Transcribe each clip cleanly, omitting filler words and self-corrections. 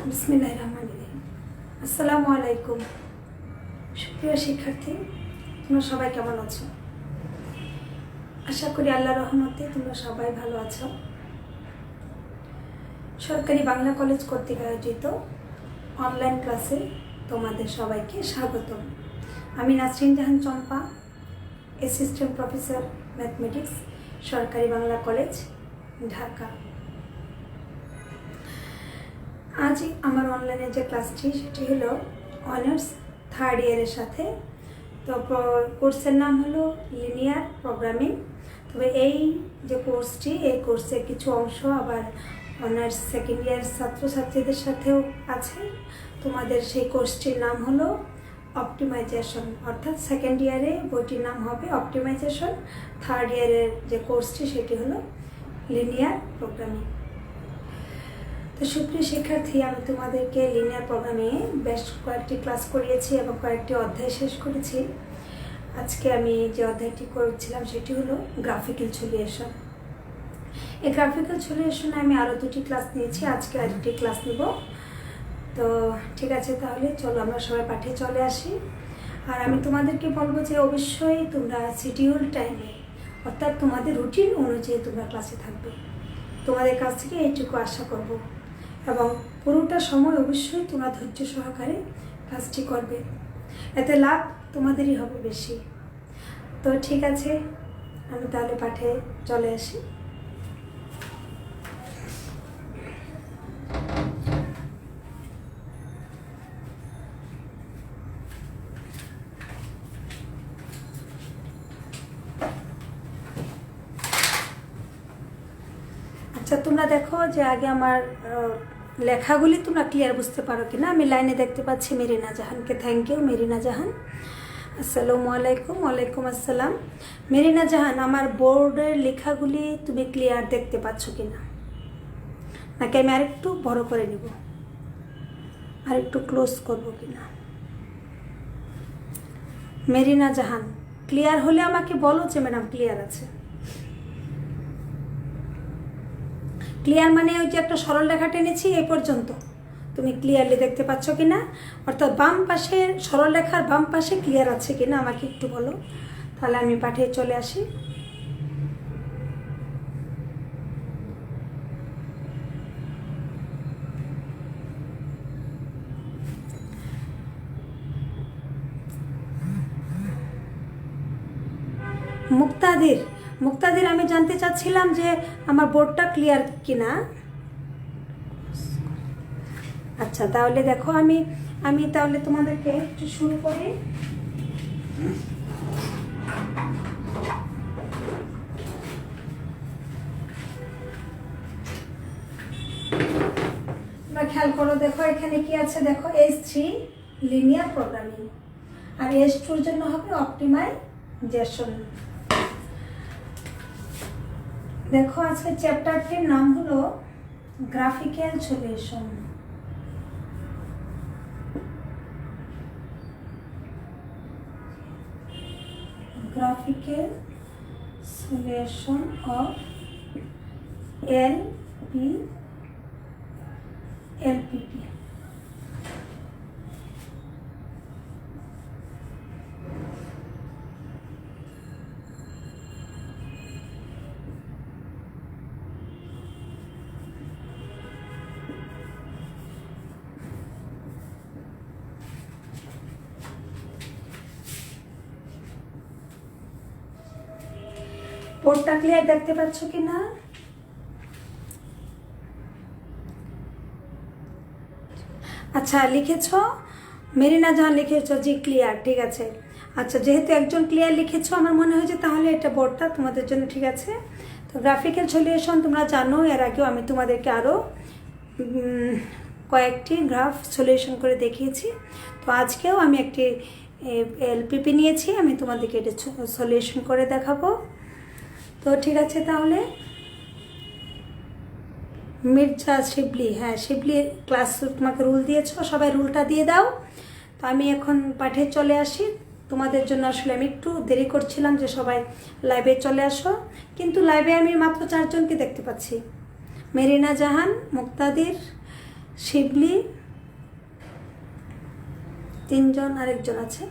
বিসমিল্লাহির রহমানির রহিম। আসসালামু আলাইকুম। সুপ্রিয় শিক্ষার্থী, তোমরা সবাই কেমন আছো? আশা করি আল্লাহর রহমতে তোমরা সবাই ভালো আছো। সরকারি বাংলা কলেজ কর্তৃক আয়োজিত অনলাইন ক্লাসে তোমাদের সবাইকে স্বাগতম। আমি নাসরিন জাহান চম্পা, অ্যাসিস্ট্যান্ট প্রফেসর ম্যাথমেটিক্স, সরকারি বাংলা কলেজ, ঢাকা। আজ আমার অনলাইনে যে ক্লাসটি সেটি হলো অনার্স থার্ড ইয়ারের সাথে। তো কোর্সের নাম হলো লিনিয়ার প্রোগ্রামিং। তবে এই যে কোর্সটি, এই কোর্সের কিছু অংশ আবার অনার্স সেকেন্ড ইয়ার ছাত্রছাত্রীদের সাথেও আছে। তোমাদের সেই কোর্সটির নাম হলো অপটিমাইজেশন, অর্থাৎ সেকেন্ড ইয়ারে বইটির নাম হবে অপটিমাইজেশন, থার্ড ইয়ারের যে কোর্সটি সেটি হলো লিনিয়ার প্রোগ্রামিং। তো সুপ্রিয় শিক্ষার্থী, আমি তোমাদেরকে লিনিয়ার প্রোগ্রামিংয়ে বেশ কয়েকটি ক্লাস করিয়েছি এবং কয়েকটি অধ্যায় শেষ করেছি। আজকে আমি যে অধ্যায়টি করছিলাম সেটি হলো গ্রাফিক্যাল সলিউশন। এই গ্রাফিক্যাল সলিউশনে আমি আরও দুটি ক্লাস নিয়েছি, আজকে আরেকটি ক্লাস নিব। তো ঠিক আছে, তাহলে চলো আমরা সবাই পাঠে চলে আসি। আর আমি তোমাদেরকে বলবো যে অবশ্যই তোমরা শিডিউল টাইমে, অর্থাৎ তোমাদের রুটিন অনুযায়ী তোমরা ক্লাসে থাকবে। তোমাদের কাছ থেকে এইটুকু আশা করব এবং পুরোটা সময় অবশ্যই তোমরা ধৈর্য সহকারে কাজটি করবে, এতে লাভ তোমাদেরই হবে বেশি। তো ঠিক আছে, আমি তাহলে পাঠে চলে আসি। আচ্ছা, তোমরা দেখো যে আগে আমার লেখাগুলি তোমরা ক্লিয়ার বুঝতে পারো কিনা। আমি লাইনে দেখতে পাচ্ছি মেরিনা জাহানকে, থ্যাংক ইউ মেরিনা জাহান। আসসালামু আলাইকুম। ওয়ালাইকুম আসসালাম। মেরিনা জাহান, আমার বোর্ডের লেখাগুলি তুমি ক্লিয়ার দেখতে পাচ্ছ কিনা, নাকি আমি আরেকটু বড় করে নিব, আরেকটু ক্লোজ করব কিনা? মেরিনা জাহান, ক্লিয়ার হলে আমাকে বলো যে ম্যাডাম ক্লিয়ার আছে। ক্লিয়ার মানে ওই যে একটা সরল রেখা টেনেছি এই পর্যন্ত, তুমি ক্লিয়ারলি দেখতে পাচ্ছ কিনা? অর্থাৎ বাম পাশে সরল রেখার বাম পাশে ক্লিয়ার আছে কিনা আমাকে একটু বলো, তাহলে আমি পাঠে চলে আসি। মুক্তাদির, আমি জানতে চাচ্ছিলাম যে আমার বোর্ডটা ক্লিয়ার কিনা। আচ্ছা, তাহলে দেখো আমি তাহলে তোমাদেরকে একটু শুরু করি। তোমরা খেয়াল করো, দেখো এখানে কি আছে, দেখো H3 লিনিয়ার প্রোগ্রামিং আর H2 এর জন্য হবে অপটিমাইজেশন। দেখো আজকে চ্যাপ্টারটির নাম হলো graphical solution. Graphical solution of LPP। বোর্ডটা ক্লিয়ার দেখতে পাচ্ছ কি না? আচ্ছা, লিখেছ মেরিনা জাহান, লিখেছ জি ক্লিয়ার, ঠিক আছে। আচ্ছা, যেহেতু একজন ক্লিয়ার লিখেছ, আমার মনে হয় যে তাহলে এটা বোর্ডটা তোমাদের জন্য ঠিক আছে। তো গ্রাফিক্যাল সলিউশন তোমরা জানো, এর আগেও আমি তোমাদেরকে আরও কয়েকটি গ্রাফ সলিউশন করে দেখিয়েছি। তো আজকেও আমি একটি LPP নিয়েছি, আমি তোমাদেরকে এটা সলিউশন করে দেখাবো। তো ঠিক আছে, তাহলে মির্জা শিবলি, হ্যাঁ শিবলি ক্লাস তোমাকে রুল দিয়েছ, সবাই রুলটা দিয়ে দাও। তো আমি এখন পাঠে চলে আসি। তোমাদের জন্য আসলে আমি একটু দেরি করছিলাম যে সবাই লাইভে চলে আসো, কিন্তু লাইভে আমি মাত্র 4 জনকে দেখতে পাচ্ছি। মেরিনা জাহান, মুক্তাদির, শিবলি, 3 জন, আরেকজন আছে।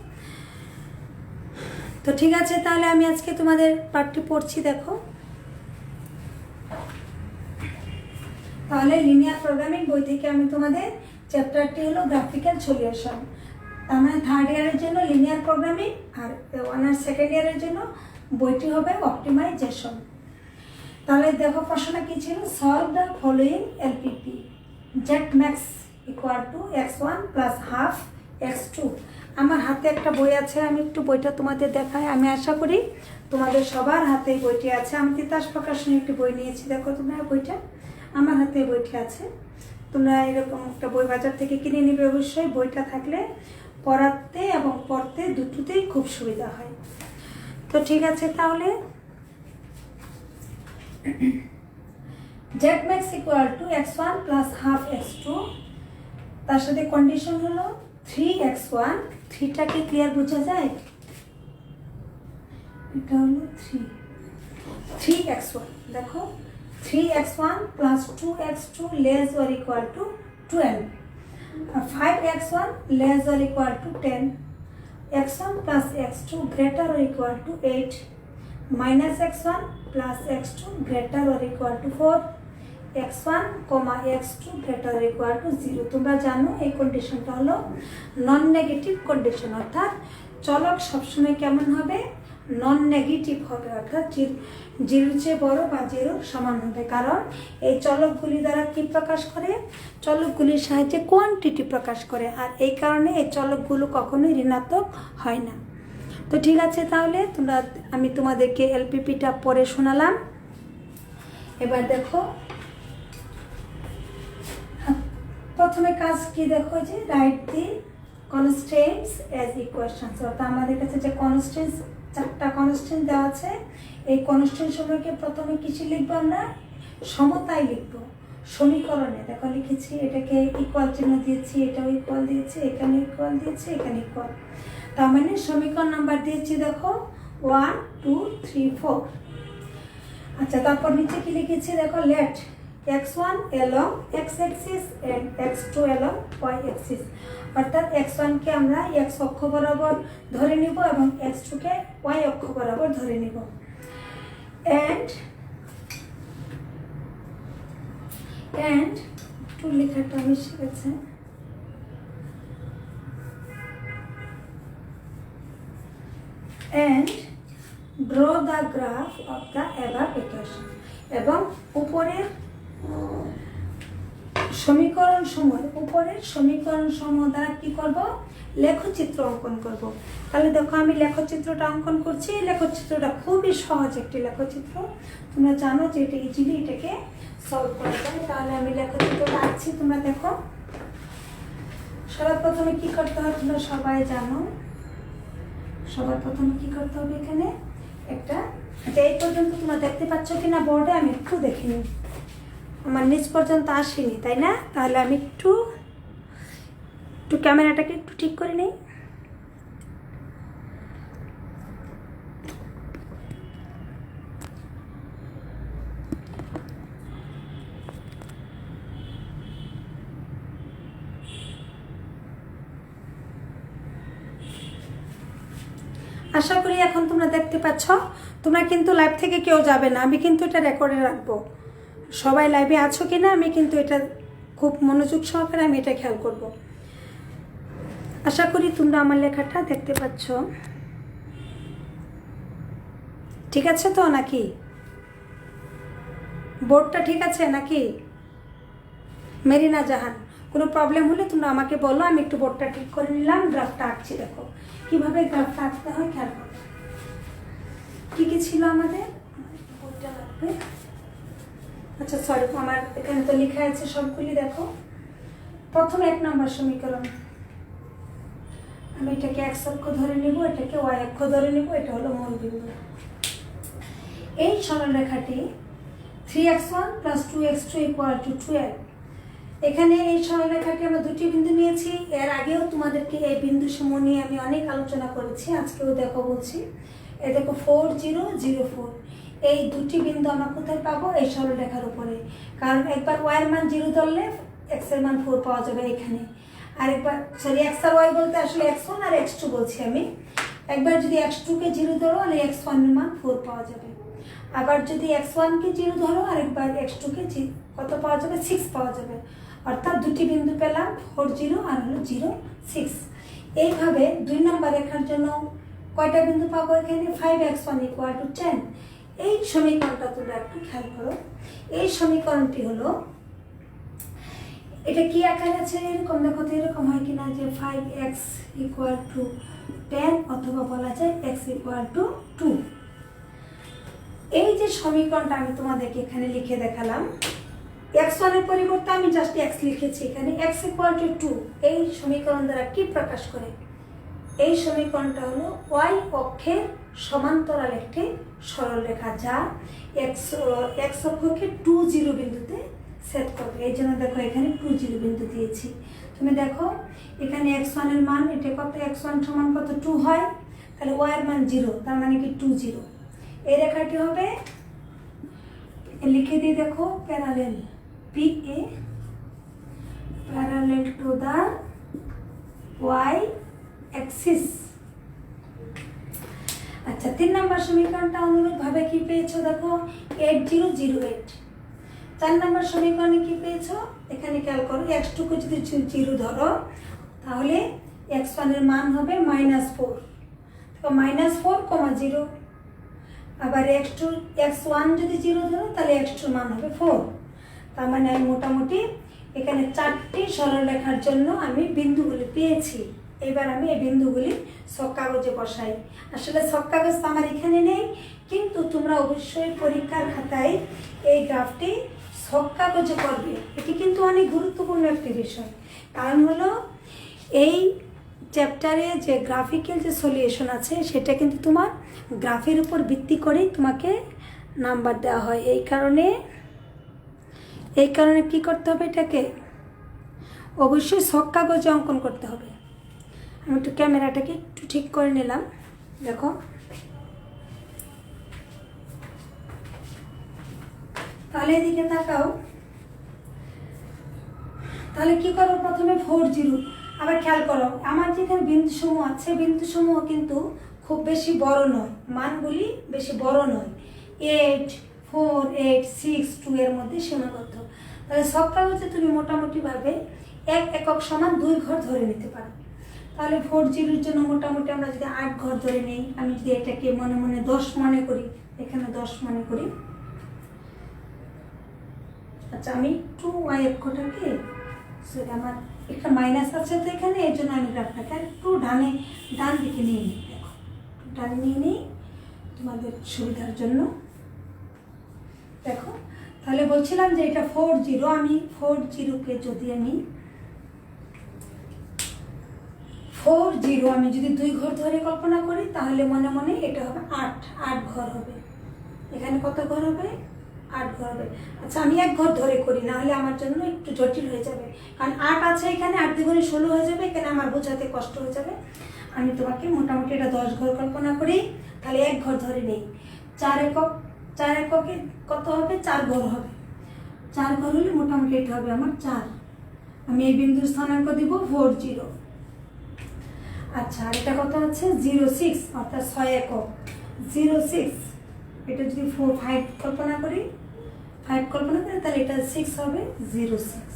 তো ঠিক আছে, তাহলে আমি আজকে তোমাদের পাঠটি পড়ছি। দেখো, তাহলে লিনিয়ার প্রোগ্রামিং বই থেকে আমি তোমাদের চ্যাপ্টারটি হলো গ্রাফিক্যাল সলিউশন। তার মানে 3rd ইয়ারের জন্য লিনিয়ার প্রোগ্রামিং, আর অনার্স 2nd ইয়ারের জন্য বইটি হবে অপটিমাইজেশন। তাহলে দেখো প্রশ্নটা কি ছিল, solve the following LPP, Z max equal to x1 plus half x2। আমার হাতে একটা বই আছে, আমি একটু বইটা তোমাদের দেখাই। আমি আশা করি তোমাদের সবার হাতে বইটি আছে। আমি তিতাস প্রকাশনী একটি বই নিয়েছি, দেখো তোমরা বইটা, আমার হাতে বইটি আছে। তোমরা এরকম একটা বই বাজার থেকে কিনে নিবে অবশ্যই। বইটা থাকলে পড়াতে এবং পড়তে দুটোতেই খুব সুবিধা হয়। তো ঠিক আছে, তাহলে Z max equal to x1 plus half x2, তার সাথে কন্ডিশন হলো 3x1। 3টাকে ক্লিয়ার বোঝা যায়, এটা হলো 3x1। দেখো 3x1 plus 2x2 less or equal to 12, আর 5x1 less or equal to 10, x1 plus x2 greater or equal to 8, minus x1 plus x2 greater or equal to 4, x1, x2 greater or equal to 0। তোমরা জানো এই কন্ডিশনটা হলো non negative condition, অর্থাৎ চলক সবসময় কেমন হবে, নন নেগেটিভ হবে, অর্থাৎ 0 চেয়ে বড় বা 0 সমান হবে। কারণ এই চলকগুলি দ্বারা কি প্রকাশ করে, চলকগুলির সাহায্যে কোয়ান্টিটি প্রকাশ করে, আর এই কারণে এই চলকগুলো কখনোই ঋণাত্মক হয় না। তো ঠিক আছে, তাহলে আমি তোমাদেরকে এলপিপিটা পড়ে শোনালাম। এবার দেখো প্রথমে কাজ কি, দেখো যে write the constraints as equations, অর্থাৎ আমাদের কাছে যে কনস্ট্রেন্টস 4টা কনস্ট্রেন্ট দেওয়া আছে, এই কনস্ট্রেন্ট সমূহকে প্রথমে কিছু লিখবো, আমরা সমতায় লিখবো, সমীকরণে। দেখো লিখেছি, এটাকে ইকুয়াল চিহ্ন দিয়েছি, এটাও ইকুয়াল দিয়েছি, এখানে ইকুয়াল দিয়েছি, এখানে ইকুয়াল। তার মানে সমীকরণ নাম্বার দিয়েছি দেখো 1 2 3 4। আচ্ছা, তারপর নিচে কি লিখেছি দেখো, late x1 along x axis and x2 along y axis, অর্থাৎ x1 কে আমরা x অক্ষ বরাবর ধরে নিব এবং x2 কে y অক্ষ বরাবর ধরে নিব। and একটু লেখাটা মিশে গেছে, and draw the graph of the above equation, এবং উপরের সমীকরণ সমূহ দ্বারা কি করব, লেখচিত্র অঙ্কন করব। তাহলে দেখো আমি লেখচিত্রটা অঙ্কন করছি। এই লেখচিত্রটা খুবই সহজ একটি লেখচিত্র, তোমরা জানো যে এটা ইজিলি এটাকে সলভ করা যায়। তাহলে আমি লেখচিত্রটা আঁকছি, তোমরা দেখো। সবার প্রথমে কি করতে হবে তোমরা সবাই জানো, সবার প্রথমে কি করতে হবে, এখানে একটা, এই পর্যন্ত তোমরা দেখতে পাচ্ছ কিনা বোর্ডে, আমি একটু দেখে নিই, আমার নিচ পর্যন্ত আসেনি তাই না? তাহলে আমি একটু ক্যামেরাটাকে একটু ঠিক করে নিই। আশা করি এখন তোমরা দেখতে পাচ্ছ। তোমরা কিন্তু লাইভ থেকে কেউ যাবে না, আমি কিন্তু এটা রেকর্ডে রাখবো। সবাই লাইভে আছো কিনা আমি কিন্তু এটা খুব মনোযোগ সহকারে আমি এটা খেয়াল করব। আশা করি তোমরা আমার লেখাটা দেখতে পাচ্ছ, ঠিক আছে তো নাকি? বোর্ডটা ঠিক আছে নাকি? মেরিনা জাহান, কোনো প্রবলেম হলে তোমরা আমাকে বলো, আমি একটু বোর্ডটা ঠিক করে নিলাম। গ্রাফটা আঁকছি, দেখো কিভাবে গ্রাফটা আঁকতে হয় খেয়াল করো। কি ছিল আমাদের, বোর্ডটা লাগবে। আচ্ছা সরি, আমার এখানে তো লেখা আছে সবগুলি। দেখো প্রথমে 1 নম্বর সমীকরণ, আমি এটাকে x অক্ষ ধরে নিব, এটাকে y অক্ষ ধরে নিব, এটা হলো মূল বিন্দু। এই সরলরেখাটি 3x1 + 2x2 = 12, এখানে এই সরলরেখাটি আমরা দুটি বিন্দু নিয়েছি। এর আগেও তোমাদেরকে এই বিন্দু সমূহ নিয়ে আমি অনেক আলোচনা করেছি, আজকেও দেখো বলছি। এই দেখো 4 0 0 4, এই দুটি বিন্দু আমরা কোথায় পাবো? এই সরলরেখার উপরে। কারণ একবার y এর মান 0 ধরলে x এর মান 4 পাওয়া যাবে এখানে। আর একবার সরি x আর y বলতে আসলে x1 আর x2 বলছি আমি। একবার যদি x2 কে 0 ধরো আর x1 এর মান 4 পাওয়া যাবে। আবার যদি x1 কে 0 ধরো আর একবার x2 কে কত পাওয়া যাবে? 6 পাওয়া যাবে। অর্থাৎ দুটি বিন্দু পেলাম, 4 0 আর হলো 0 6। এইভাবে 2 নম্বর রেখার জন্য কয়টা বিন্দু পাবো? এখানে 5x1 = 10। এই সমীকরণটা তোমরা একটু খেয়াল করো। এই সমীকরণটি হলো, এটা কি আকার আছে? এরকম দেখো তো, এরকম হয় কিনা যে 5x = 10 অথবা বলা যায় x = 2। এই যে সমীকরণটা আমি তোমাদেরকে এখানে লিখে দেখালাম, x1 এর পরিবর্তে আমি জাস্ট x লিখেছি এখানে, x = 2। এই সমীকরণ দ্বারা কি প্রকাশ করে? এই সমীকরণটা হলো y অক্ষের সমান্তরাল একটি সরলরেখা, যা x অক্ষকে 2 0 বিন্দুতে সেট করবে। এই জন্য দেখো এখানে 2 0 বিন্দু দিয়েছি। তুমি দেখো এখানে x1 এর মান, এটা কত? x1 সমান কত? 2 হয়। তাহলে y এর মান 0, তার মানে কি 2 0। এই রেখাটি হবে, লিখে দিয়ে দেখো, parallel PA, parallel to the y axis. আচ্ছা, 3 নম্বর সমীকরণটা অনুরূপভাবে কি পেয়েছো? দেখো 8 0 0 8। 4 নম্বর সমীকরণে কি পেয়েছো? এখানে খেয়াল করো, x2 কে যদি 0 ধরো তাহলে x1 এর মান হবে -4। তো -4, 0। আবার x1 যদি 0 ধরো তাহলে x2 এর মান হবে 4। তার মানে আমি মোটামুটি এখানে 4টি সরলরেখার জন্য আমি বিন্দুগুলি পেয়েছি। এবার আমি এই বিন্দুগুলি ছক কাগজে বসাই। আসলে ছক কাগজ তো আমার এখানে নেই, কিন্তু তোমরা অবশ্যই পরীক্ষার খাতায় এই গ্রাফটি ছক কাগজে করবে। এটি কিন্তু অনেক গুরুত্বপূর্ণ একটি বিষয়। কারণ হলো এই চ্যাপ্টারে যে গ্রাফিক্যাল যে সলিউশন আছে সেটা কিন্তু তোমার গ্রাফের উপর ভিত্তি করেই তোমাকে নাম্বার দেওয়া হয়। এই কারণে কি করতে হবে? এটাকে অবশ্যই ছক কাগজে অঙ্কন করতে হবে। আমি একটু ক্যামেরাটাকে একটু ঠিক করে নিলাম, দেখো। তাহলে এদিকে তাকাও। তাহলে কি করো? প্রথমে 4 0। আবার খেয়াল করো, আমার যেখানে বিন্দুসমূহ আছে, বিন্দুসমূহ কিন্তু খুব বেশি বড় নয়, মানগুলি বেশি বড় নয়। 8 4 8 6 2 এর মধ্যে সীমাবদ্ধ। তাহলে ছক কাগজে তুমি মোটামুটিভাবে 1 একক সমান 2 ঘর ধরে নিতে পারো। তাহলে 4 0 জন্য মোটামুটি আমরা যদি 8 ঘর ধরে নিই, আমি যদি এটাকে মনে মনে 10 মনে করি, এখানে 10 মনে করি। আচ্ছা, আমি 2 y অক্ষটাকে, সেটা আমার একটা মাইনাস আছে তো এখানে, এর জন্য আমি গ্রাফটাকে একটু ডান দিকে নিয়ে নিই। দেখো, ডানে নিয়ে নিই তোমাদের সুবিধার জন্য। দেখো, তাহলে বলছিলাম যে এটা 4 0। আমি 4 0কে যদি আমি 4 0 আমি যদি 2 ঘর ধরে কল্পনা করি, তাহলে মনে মনে এটা হবে 8 ঘর হবে। এখানে কত ঘর হবে? 8 ঘর হবে। আচ্ছা, আমি 1 ঘর ধরে করি, না হলে আমার জন্য একটু জটিল হয়ে যাবে। কারণ 8 আছে এখানে, 8 দ্বিগুণে 16 হয়ে যাবে, এখানে আমার বোঝাতে কষ্ট হয়ে যাবে। আমি তোমাকে মোটামুটি এটা 10 ঘর কল্পনা করি। তাহলে 1 ঘর ধরে নেই। 4 এককে কত হবে? 4 ঘর হবে। 4 ঘর হলে মোটামুটি এটা হবে আমার 4। আমি এই বিন্দুর স্থানাঙ্ক দিব 4 0। আচ্ছা, আর এটা কত আছে? 0 6, অর্থাৎ 6 একক। 0 6, এটা যদি 5 কল্পনা করি, তাহলে এটা 6 হবে, 0 6।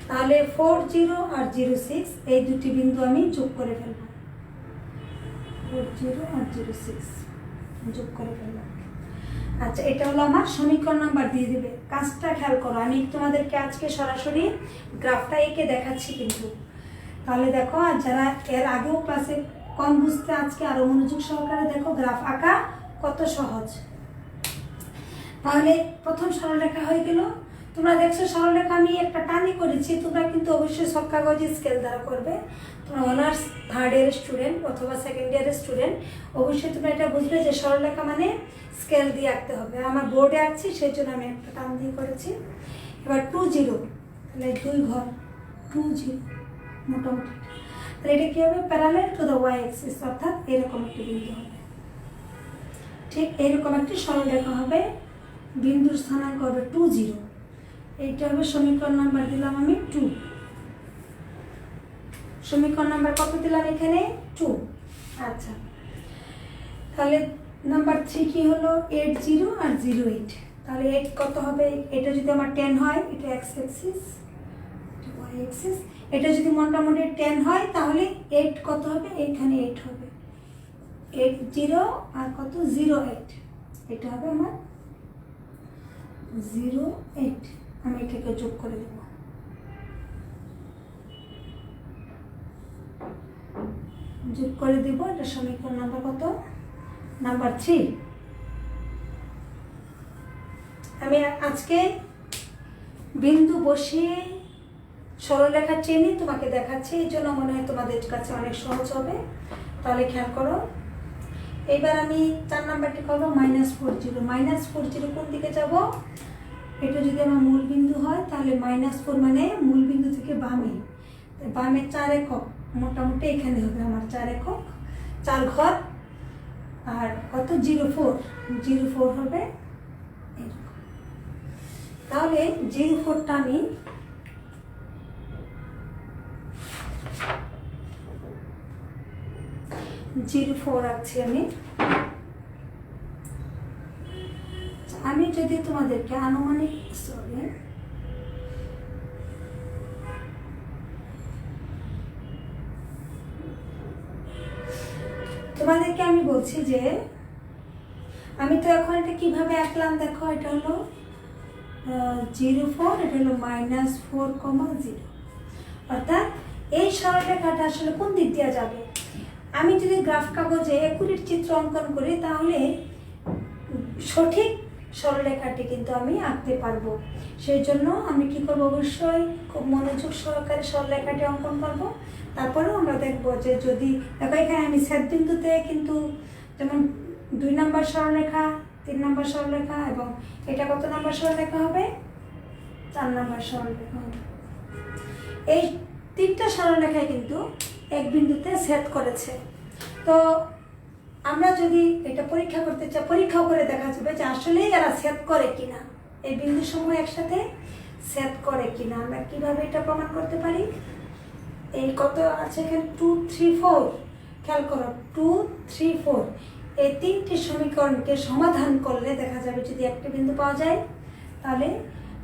তাহলে 4 0 আর 0 6 এই দুটি বিন্দু আমি যোগ করে ফেলব। 4 0 আর 0 6 যোগ করে ফেললাম। আচ্ছা, এটা হলো আমার সমীকরণ নাম্বার দিয়ে দিবে। কাজটা খেয়াল করো, আমি তোমাদেরকে আজকে সরাসরি গ্রাফটা এঁকে দেখাচ্ছি কিন্তু। তাহলে দেখো, আর যারা এর আগেও ক্লাসে কম বুঝতে, আজকে আরো মনোযোগ সহকারে দেখো গ্রাফ আঁকা কত সহজ। তাহলে প্রথম সরলরেখা হয়ে গেল। তোমরা দেখছো সরলরেখা আমি একটা টানি করেছি, তোমরা কিন্তু অবশ্যই ছক কাগজে স্কেল দ্বারা করবে। তোমরা অনার্স 3rd ইয়ারের স্টুডেন্ট অথবা 2nd ইয়ারের স্টুডেন্ট, অবশ্যই তোমরা এটা বুঝবে যে সরলরেখা মানে স্কেল দিয়ে আঁকতে হবে। আমার বোর্ডে আঁকছি, সেই জন্য আমি একটা টান দিয়ে করেছি। এবার 2 0, তাহলে 2 ঘর 2 0 মোটামুটি। তাহলে এটা কি হবে, parallel to the Y axis, অর্থাৎ এরকম একটি বিন্দু হবে। ঠিক এরকম একটি সরলরেখা হবে, বিন্দুর স্থানাঙ্ক হবে 2 0। এইটা হবে সমীকরণ নাম্বার দিলাম আমি 2। সমীকরণ নাম্বার কত দিলাম এখানে, 2। আচ্ছা, তাহলে নাম্বার 3 কি হলো, 8 0 আর 0 8। তাহলে 8 কত হবে, এটা যদি আমার 10 হয়, এটা এক্স অ্যাক্সিস, এটা ওয়াই অ্যাক্সিস। এটা যদি মোটামুটি 10 হয় তাহলে 8 কত হবে, এখানে 8 হবে, 8 0 আর কত 0 8। এটা হবে আমার 0 8। আমি এটাকে যোগ করে দেব, যোগ করে দেব। এটা সমীকরণ নাম্বার কত, নাম্বার 3। আমি আজকে বিন্দু বসিয়ে সরলরেখা টেনে তোমাকে দেখাচ্ছি, এই জন্য মনে হয় তোমাদের কাছে অনেক সহজ হবে। তাহলে খেয়াল করো, এবার আমি 4 নাম্বারটি করবো -4 0। -4 0 কোন দিকে যাব, এটা যদি আমার মূল বিন্দু হয় তাহলে -4 মানে মূল বিন্দু থেকে বামে, বামে 4 একক, মোটামুটি এখানে হবে আমার 4 একক, 4 ঘর। আর কত 0 4, 0 4 হবে এরকম। তাহলে 0 4টা আমি রাখছি। আমি যদি তোমাদেরকে আনুমানিক তোমাদেরকে আমি বলছি যে আমি তো এখন এটা কিভাবে আঁকলাম দেখো, এটা হলো 0 4, এটা হলো -4, 0। অর্থাৎ এই সরলরেখাটা আসলে কোন দিক দিয়ে যাবে। আমি যদি গ্রাফ কাগজে একুরেট চিত্র অঙ্কন করি তাহলে সঠিক সরলরেখাটি কিন্তু আমি আঁকতে পারবো। সেই জন্য আমি কি করব, অবশ্যই খুব মনোযোগ সহকারে সরলরেখাটি অঙ্কন করব। তারপরেও আমরা দেখবো যে যদি দেখো এখানে আমি ছেদ বিন্দুতে কিন্তু যেমন 2 নম্বর সরলরেখা, 3 নম্বর সরলরেখা এবং এটা কত নম্বর সরলরেখা হবে, 4 নম্বর সরলরেখা হবে। এই 3টা সরলরেখায় কিন্তু এক বিন্দুতে ছেদ করেছে। তো আমরা যদি এটা পরীক্ষা করতে চাই, পরীক্ষা করে দেখা যাবে যে আসলেই এরা ছেদ করে কিনা, এই বিন্দুসমূহ একসাথে ছেদ করে কিনা। আমরা কিভাবে এটা প্রমাণ করতে পারি, এই কত আছে এখানে 2 3 4, খেয়াল করো 2 3 4, এই 3টি সমীকরণকে সমাধান করলে দেখা যাবে যদি একটা বিন্দু পাওয়া যায় তাহলে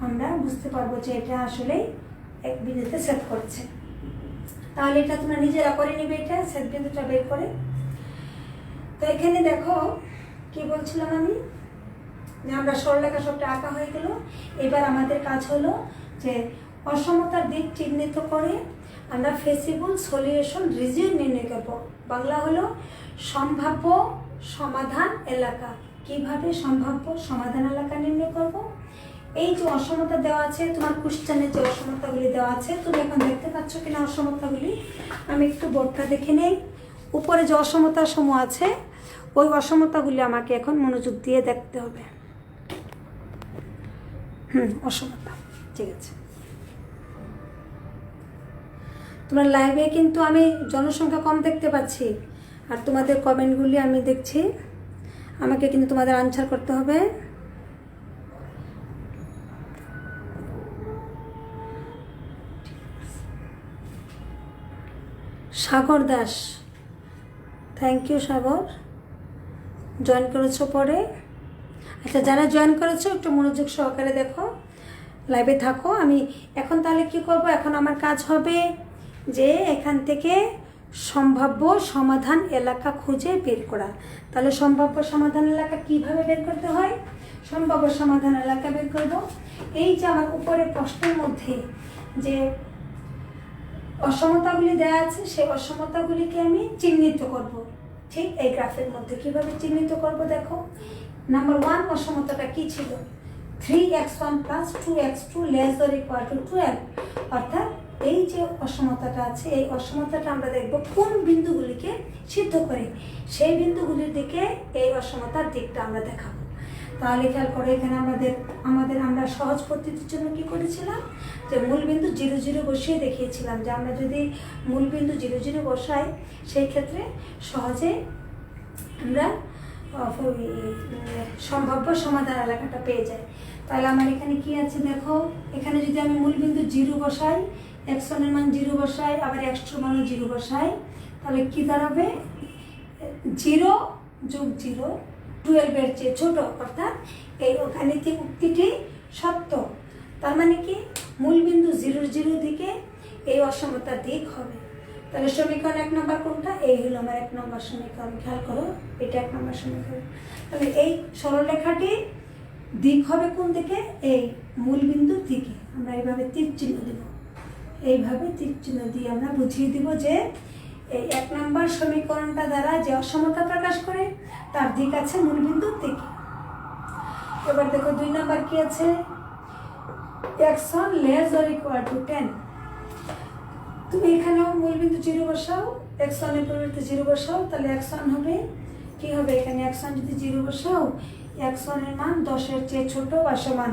আমরা বুঝতে পারবো যে এটা আসলেই এক বিন্দুতে ছেদ করেছে। তাহলে এটা তোমরা নিজেরা করে নিবে, এটা ছেদ বিন্দুটা বের করে। তো এখানে দেখো কি বলছিলাম আমি, যে আমরা সরলরেখা সবটা আঁকা হয়ে গেল। এবার আমাদের কাজ হলো যে অসমতার দিক চিহ্নিত করে আমরা ফেসিবল সলিউশন রিজিয়ন নির্ণয় করব। বাংলা হলো সম্ভাব্য সমাধান এলাকা। কিভাবে সম্ভাব্য সমাধান এলাকা নির্ণয় করব, এই যে অসমতা দেওয়া আছে তোমার কোশ্চেনে, যে অসমতাগুলি দেওয়া আছে তুমি এখন দেখতে পাচ্ছ কিনা অসমতাগুলি, আমি একটু বোর্ডটা দেখে নেই। উপরে যে অসমতা সমূহ আছে ওই অসমতাগুলি আমাকে এখন মনোযোগ দিয়ে দেখতে হবে। অসমতা, ঠিক আছে। তোমার লাইভে কিন্তু আমি জনসংখ্যা কম দেখতে পাচ্ছি, আর তোমাদের কমেন্টগুলি আমি দেখছি। আমাকে কিন্তু তোমাদের আনসার করতে হবে। Sagar Das, thank you Sagar, join করেছো পরে। আচ্ছা, যারা জয়েন করেছো একটু মনোযোগ সহকারে দেখো, লাইভে থাকো। আমি এখন তাহলে কি করব, এখন আমার কাজ হবে যে এখান থেকে সম্ভাব্য সমাধান এলাকা খুঁজে বের করা। তাহলে সম্ভাব্য সমাধান এলাকা কিভাবে বের করতে হয়, সম্ভাব্য সমাধান এলাকা বের করব। এই যে আমার উপরে প্রশ্নের মধ্যে যে অসমতাগুলি দেওয়া আছে সেই অসমতাগুলিকে আমি চিহ্নিত করব। ঠিক এই গ্রাফের মধ্যে কিভাবে চিহ্নিত করব দেখো। নাম্বার 1 অসমতাটা কি ছিল, 3x1 + 2x2 ≤ 12। অর্থাৎ এই যে অসমতাটা আছে এই অসমতাটা আমরা দেখব কোন বিন্দুগুলিকে সিদ্ধ করে, সেই বিন্দুগুলির দিকে এই অসমতার দিকটা আমরা দেখাবো। তাহলে খেয়াল করে এখানে আমরা সহজ পদ্ধতির জন্য কি করেছিলাম, যে মূলবিন্দু 0 0 বসিয়ে দেখিয়েছিলাম যে আমরা যদি মূলবিন্দু 0 0 বসাই সেই ক্ষেত্রে সহজে আমরা সম্ভাব্য সমাধান এলাকাটা পেয়ে যাই। তাহলে আমার এখানে কি আছে দেখো, এখানে যদি আমি মূলবিন্দু 0 বসাই, x1 এর মান 0 বসাই, আবার x2 এর মানও 0 বসাই, তাহলে কি দাঁড়াবে 0 যোগ 0 12 এর চেয়ে ছোট, অর্থাৎ এই গাণিতিক উক্তিটি সত্য। তার মানে কি মূলবিন্দু 0 0 দিকে এই অসমতার দিক হবে। তাহলে সমীকরণ 1 নম্বর কোনটা, এই হলো আমার 1 নম্বর সমীকরণ। খেয়াল করো, এটা 1 নম্বর সমীকরণ। তাহলে এই সরলরেখাটি দিক হবে কোন দিকে, এই মূলবিন্দুর দিকে। আমরা এইভাবে তীর চিহ্ন দেব, এইভাবে তীর চিহ্ন দিয়ে আমরা বুঝিয়ে দিব যে এই 1 নম্বর সমীকরণটা দ্বারা যে অসমতা প্রকাশ করে তার দিক আছে মূলবিন্দুর দিকে। এবার দেখো 2 নম্বর কি আছে, x1 ≤ 10। তুমি এখানেও মূলবিন্দু 0 বসাও, x1 এর পরিবর্তে 0 বসাও, তাহলে x1 হবে কি হবে, এখানে x1 যদি 0 বসাও, x1 এর মান 10 এর চেয়ে ছোট বা সমান,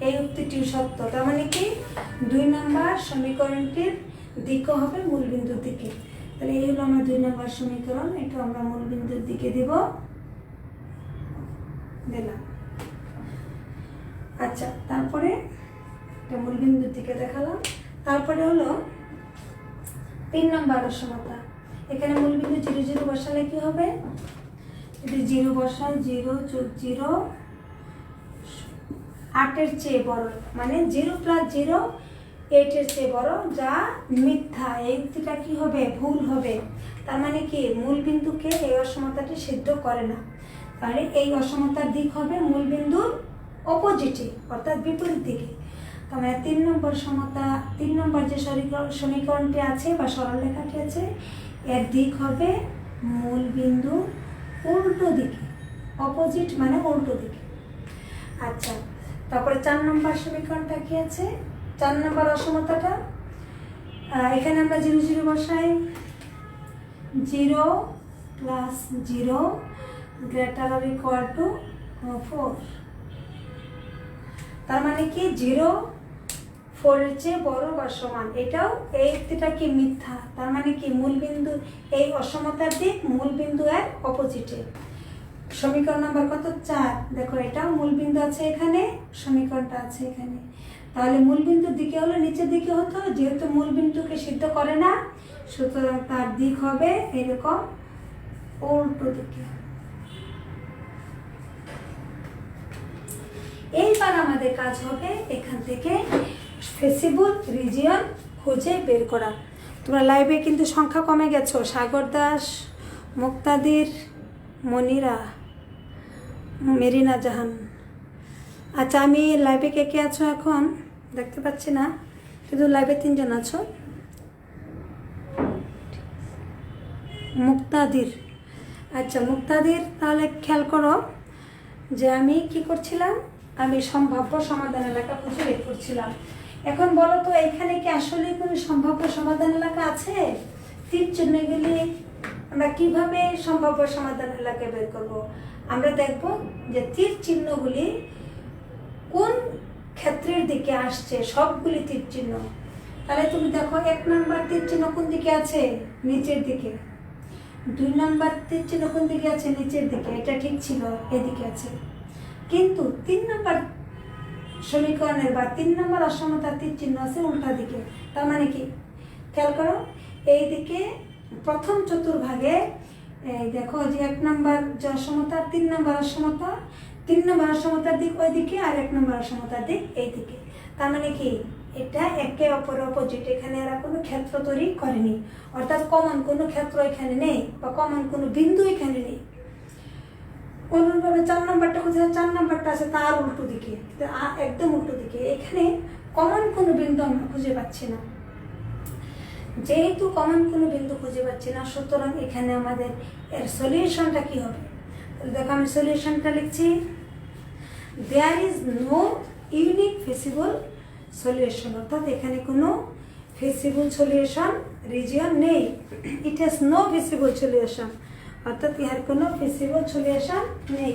এই উক্তিটিও সত্য। তার মানে কি 2 নম্বর সমীকরণটির দিকও হবে মূলবিন্দুর দিকে। তাহলে এই হলো আমার 2 নম্বর সমীকরণ, এটা আমরা মূলবিন্দুর দিকে দিলাম। আচ্ছা, তারপরে এটা মূলবিন্দুর দিকে দেখালাম। তারপরে হলো 3 নম্বর অসমতা। এখানে মূলবিন্দু 0 0 বসালে কি হবে, যদি 0 বসাই, 0 যোগ 0 8 এর চেয়ে বড়, মানে 0 + 0 8 এর চেয়ে বড়, যা মিথ্যা। এই উক্তিটা কি হবে, ভুল হবে। তার মানে কি মূলবিন্দুকে এই অসমতাটি সিদ্ধ করে না। তাহলে এই অসমতার দিক হবে মূলবিন্দুর অপোজিটে, অর্থাৎ বিপরীত দিকে। তার মানে 3 নম্বর সমতা, 3 নম্বর যে সমীকরণটি আছে বা সরলরেখাটি আছে, এর দিক হবে মূলবিন্দু উল্টো দিকে, অপোজিট মানে উল্টো দিকে। আচ্ছা, তারপরে 4 নম্বর সমীকরণটা কি আছে, 4 নম্বর অসমতাটা, এখানে আমরা 0 0 বসাই, 0 + 0 ≥ 4। তার মানে কি 0 4 এর চেয়ে বড় বা সমান, এটাও এই উক্তিটা কি মিথ্যা। তার মানে কি মূলবিন্দু এই অসমতার দিক মূলবিন্দু এর অপোজিটে। সমীকরণ নাম্বার কত, 4। দেখো এটাও মূলবিন্দু আছে এখানে, সমীকরণটা আছে এখানে। তাহলে মূলবিন্দুর দিকে হলো নিচের দিকে হতো, যেহেতু মূলবিন্দুকে সিদ্ধ করে না, সুতরাং তার দিক হবে এরকম উল্টো দিকে। এইবার আমাদের কাজ হবে এখান থেকে ফেসিবল রিজিয়ন খুঁজে বের করা। তোমরা লাইভে কিন্তু সংখ্যা কমে গেছো, সাগর দাস, মুক্তাদির, মনিরা, মেরিনা জাহান। আচ্ছা, আমি লাইভে কে কে আছো এখন দেখতে পাচ্ছি না, কিন্তু লাইভে 3 জন আছো। মুক্তাদির, আচ্ছা মুক্তাদির, তাহলে খেয়াল করো যে আমি কি করছিলাম, আমি সম্ভাব্য সমাধান এলাকা খুঁজে বের করছিলাম। এখন বলো তো এখানে কি আসলে কোনো সম্ভাব্য সমাধান এলাকা আছে? তীর চিহ্ন গেলে আমরা কিভাবে সম্ভাব্য সমাধান এলাকা বের করব? আমরা দেখব যে তীর চিহ্নগুলি কোন ক্ষেত্রের দিকে আসছে, সবগুলি তীর চিহ্ন। তাহলে তুমি দেখো 1 নম্বর তীর চিহ্ন কোন দিকে আছে, নিচের দিকে। 2 নম্বর তীর চিহ্ন কোন দিকে আছে, নিচের দিকে, এটা ঠিক ছিল, এদিকে আছে। কিন্তু 3 নম্বর সমীকরণের বা 3 নম্বর অসমতার তীর চিহ্ন আছে উল্টা দিকে। তার মানে কি খেয়াল করো, এই দিকে প্রথম চতুর্ভাগে দেখো যে 1 নম্বর যে অসমতা, 3 নম্বর অসমতা, 3 নম্বর অসমতার দিক ওই দিকে, আর 1 নম্বর অসমতার দিক এই দিকে। তার মানে কি এটা একে অপরের অপোজিট, এখানে এরা কোনো ক্ষেত্র তৈরি করেনি, অর্থাৎ কমন কোনো ক্ষেত্র এখানে নেই বা কমন কোনো বিন্দু এখানে নেই। অনুরূপভাবে 4 নম্বরটা কোথায়, 4 নম্বরটা আছে তার উল্টো দিকে, একদম উল্টো দিকে। এখানে কমন কোনো বিন্দু আমরা খুঁজে পাচ্ছি না। যেহেতু কমন কোনো বিন্দু খুঁজে পাচ্ছি না, সুতরাং এখানে আমাদের এর সলিউশনটা কি হবে? তাহলে দেখো আমি সলিউশনটা লিখছি, there is no unique feasible solution, অর্থাৎ এখানে কোনো ফিজিবল সলিউশন রিজিয়ন নেই। It has no feasible solution, অর্থাৎ ইহার কোনো ফিজিবল সলিউশন নেই।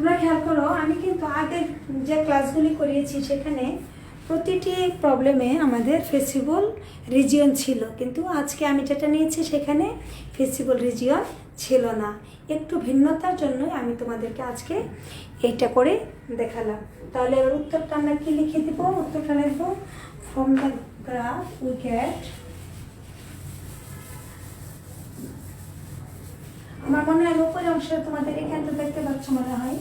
তোমরা খেয়াল করো, আমি কিন্তু আগের যে ক্লাসগুলি করিয়েছি সেখানে প্রতিটি প্রবলেমে আমাদের ফেসিবল রিজিয়ন ছিল, কিন্তু আজকে আমি যেটা নিয়েছি সেখানে ফেসিবল রিজিয়ন ছিল না। একটু ভিন্নতার জন্য আমি তোমাদেরকে আজকে এইটা করে দেখালাম। তাহলে এবার উত্তরটা আমরা কি লিখে দেব? উত্তরটা লিখব, from the graph we get, আমার মনে হয় উপরের অংশটা তোমাদের এখানে তো দেখতে পাচ্ছ মনে হয়,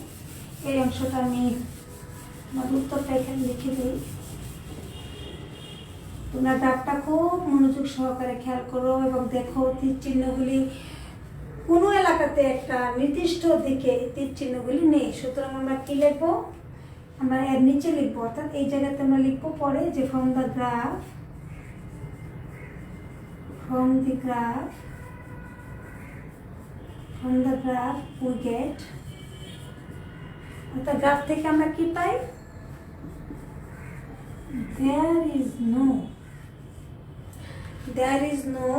এই অংশটা আমি আমার উত্তরটা এখানে লিখে দিই। তোমরা গ্রাফটা খুব মনোযোগ সহকারে খেয়াল করো এবং দেখো তীর চিহ্নগুলি কোনো এলাকাতে একটা নির্দিষ্ট দিকে তীর চিহ্নগুলি নেই। সুতরাং আমরা কি লিখবো? আমরা এর নিচে লিখবো, অর্থাৎ এই জায়গাতে আমরা লিখবো পরে যে from the graph we get, অর্থাৎ গ্রাফ থেকে আমরা কি পাই? There is no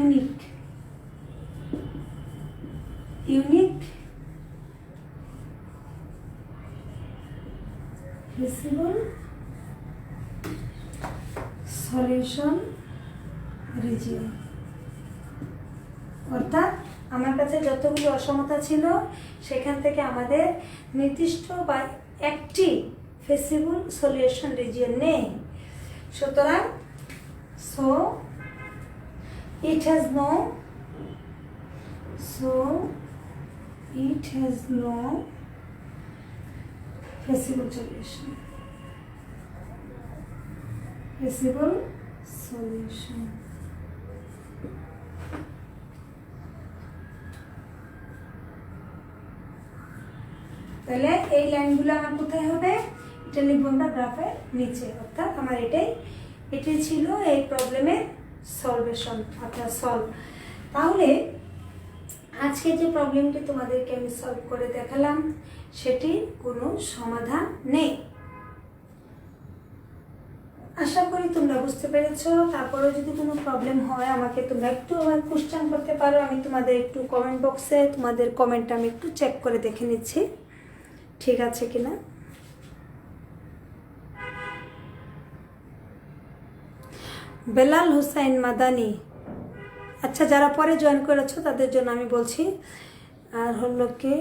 unique visible solution region, অর্থাৎ আমার কাছে যতগুলো অসমতা ছিল সেখান থেকে আমাদের নির্দিষ্ট বা একটি ফেসিবল সলিউশন রিজিয়ন নেই। সুতরাং it has no feasible solution. তাহলে এই লাইনগুলো আমার কোথায় হবে? এটা লিখবো আমরা গ্রাফের নিচে, অর্থাৎ আমার এটাই ছিল এই প্রবলেমের সলভেশন অর্থাৎ সলভ। তাহলে আজকে যে প্রবলেমটি তোমাদেরকে আমি সলভ করে দেখালাম সেটির কোনো সমাধান নেই। আশা করি তোমরা বুঝতে পেরেছো। তারপরেও যদি কোনো প্রবলেম হয় আমাকে তোমরা একটু কোশ্চেন করতে পারো, আমি তোমাদের একটু কমেন্ট বক্সে তোমাদের কমেন্টটা আমি একটু চেক করে দেখে নিচ্ছি ঠিক আছে কিনা। বেলাল হুসাইন মাদানি, আচ্ছা যারা পরে জয়েন করেছো তাদের জন্য আমি বলছি। আর হলো কি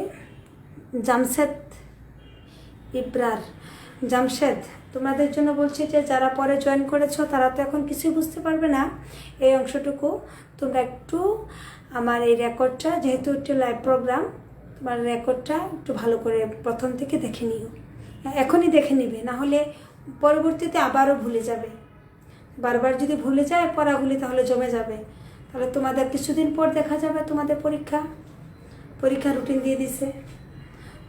জামশেদ ইব্রার, জামশেদ তোমাদের জন্য বলছি যে যারা পরে জয়েন করেছো তারা তো এখন কিছুই বুঝতে পারবে না এই অংশটুকু। তোমরা একটু আমার এই রেকর্ডটা, যেহেতু একটু লাইভ প্রোগ্রাম, তোমার রেকর্ডটা একটু ভালো করে প্রথম থেকে দেখে নিও, এখনই দেখে নিবে, না হলে পরবর্তীতে আবারও ভুলে যাবে। বারবার যদি ভুলে যায় পড়াগুলি তাহলে জমে যাবে, তাহলে তোমাদের কিছুদিন পর দেখা যাবে তোমাদের পরীক্ষা রুটিন দিয়ে দিছে,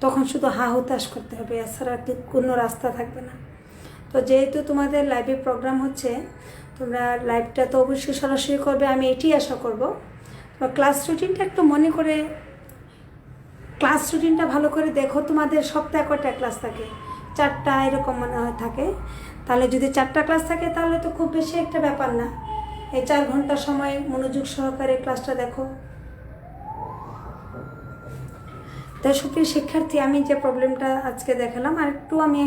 তখন শুধু হা হুতাশ করতে হবে, এছাড়া কোনো রাস্তা থাকবে না। তো যেহেতু তোমাদের লাইভে প্রোগ্রাম হচ্ছে, তোমরা লাইভটা তো অবশ্যই সরাসরি করবে, আমি এটি আশা করব। তো ক্লাস রুটিনটা একটু মনে করে, ক্লাস রুটিনটা ভালো করে দেখো। তোমাদের সপ্তাহে কয়টা ক্লাস থাকে? 4টা এরকম মনে হয় থাকে। তাহলে যদি 4টা ক্লাস থাকে তাহলে তো খুব বেশি একটা ব্যাপার না, এই 4 ঘন্টা সময় মনোযোগ সহকারে ক্লাসটা দেখো। তাই সুপ্রিয় শিক্ষার্থী, আমি যে প্রবলেমটা আজকে দেখালাম আমি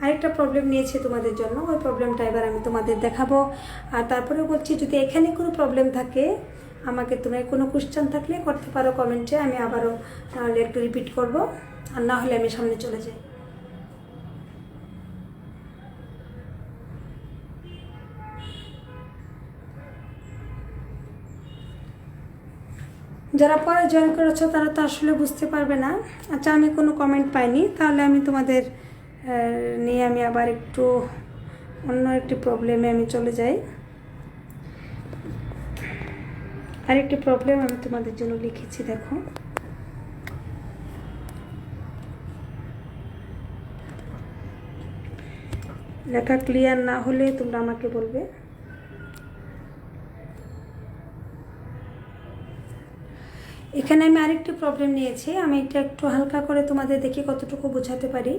আরেকটা প্রবলেম নিয়েছি তোমাদের জন্য, ওই প্রবলেমটা এবার আমি তোমাদের দেখাবো। আর তারপরে বলছি যদি এখানে কোনো প্রবলেম থাকে আমাকে তোমরা কোনো কোশ্চেন থাকলে করতে পারো কমেন্টে, আমি আবারও তাহলে একটু রিপিট করব, আর না হলে আমি সামনে চলে যাই। যারা পরে জয়েন করেছো তারা তো আসলে বুঝতে পারবে না। আচ্ছা আমি কোনো কমেন্ট পাইনি, তাহলে আমি তোমাদের নিয়ে আমি আবার একটু অন্য একটি প্রবলেমে আমি চলে যাই। আরেকটি প্রবলেম আমি তোমাদের জন্য লিখেছি, দেখো। লেখা ক্লিয়ার না হলে তোমরা আমাকে বলবে। এখানে আমি আরেকটি প্রবলেম নিয়েছি, আমি এটা একটু হালকা করে তোমাদের দেখি কতটুকু বোঝাতে পারি।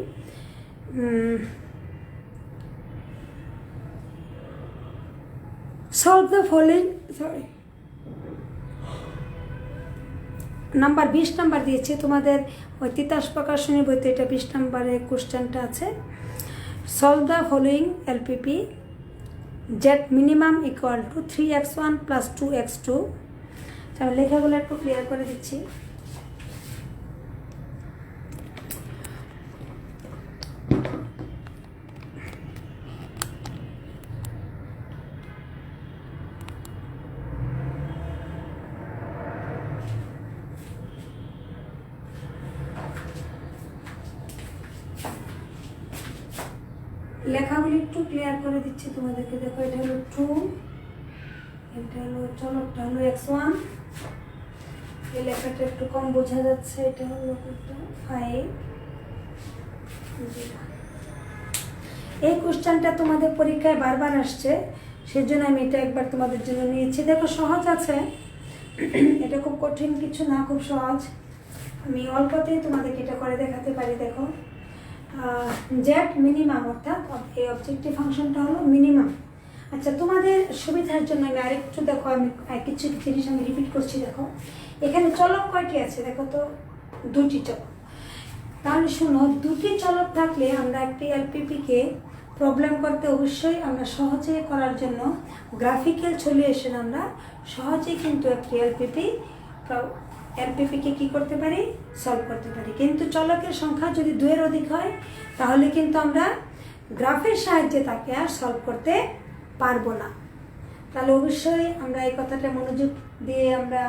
Solve the following, number 20 number দিয়েছি তোমাদের ওই তিতাস প্রকাশনী বইতে, এটা 20 নাম্বারের কোশ্চেনটা আছে। Solve the following LPP Z minimum equal to 3x1 plus 2x2। আমি লেখাগুলো একটু ক্লিয়ার করে দিচ্ছি। লেখাগুলি একটু ক্লিয়ার করে দিচ্ছি তোমাদেরকে। দেখো এটা হলো 2, এটা হলো চলকটা হলো x1, এই লেখাটা একটু কম বোঝা যাচ্ছে, এটা হলো 5। এই কোশ্চেনটা তোমাদের পরীক্ষায় বারবার আসছে, সেজন্য আমি এটা একবার তোমাদের জন্য নিয়েছি। দেখো সহজ আছে, এটা খুব কঠিন কিছু না, খুব সহজ। আমি অল্পতেই তোমাদেরকে এটা করে দেখাতে পারি। দেখো জেড মিনিমাম, অর্থাৎ এই অবজেক্টিভ ফাংশনটা হলো মিনিমাম। আচ্ছা, তোমাদের সুবিধার জন্য আমি আরেকটু, দেখো আমি কিছু জিনিস আমি রিপিট করছি। দেখো এখানে চলক কয়টি আছে? দেখো তো 2টি চলক। তাহলে শোনো, 2টি চলক থাকলে আমরা একটি এলপিপিকে প্রবলেম করতে অবশ্যই আমরা সহজে করার জন্য গ্রাফিক্যাল সলিউশন আমরা সহজেই কিন্তু একটি এলপিপিকে কী করতে পারি? সলভ করতে পারি। কিন্তু চলকের সংখ্যা যদি 2-এর অধিক হয় তাহলে কিন্তু আমরা গ্রাফের সাহায্যে তাকে আর সলভ করতে পারবো না। তাহলে অবশ্যই আমরা এই কথাটা মনোযোগ দিয়ে আমরা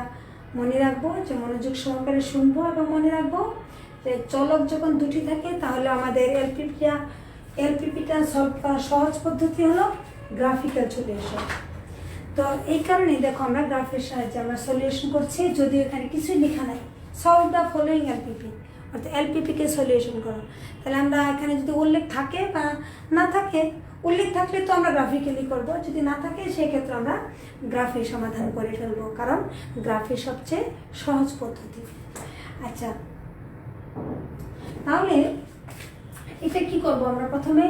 মনে রাখবো, যে মনোযোগ সহকারে শুনবো এবং মনে রাখবো যে চলক যখন 2টি থাকে তাহলে আমাদের এলপিপিটা সলভ করার সহজ পদ্ধতি হলো গ্রাফিক্যাল সলিউশন। তো এই কারণেই দেখো আমরা গ্রাফের সাহায্যে আমরা সলিউশন করছি, যদিও এখানে কিছুই লেখা নাই। সলভ দ্য ফলোয়িং এলপিপি, অর্থাৎ এলপিপিকে সলিউশন করো। তাহলে আমরা এখানে যদি উল্লেখ থাকে বা না থাকে, উল্লেখ থাকলে তো আমরা গ্রাফিক্যালি করব, যদি না থাকে সেক্ষেত্রে আমরা গ্রাফে সমাধান করে ফেলবো, কারণ গ্রাফে সবচেয়ে সহজ পদ্ধতি। আচ্ছা, তাহলে এটা কি করব আমরা? প্রথমে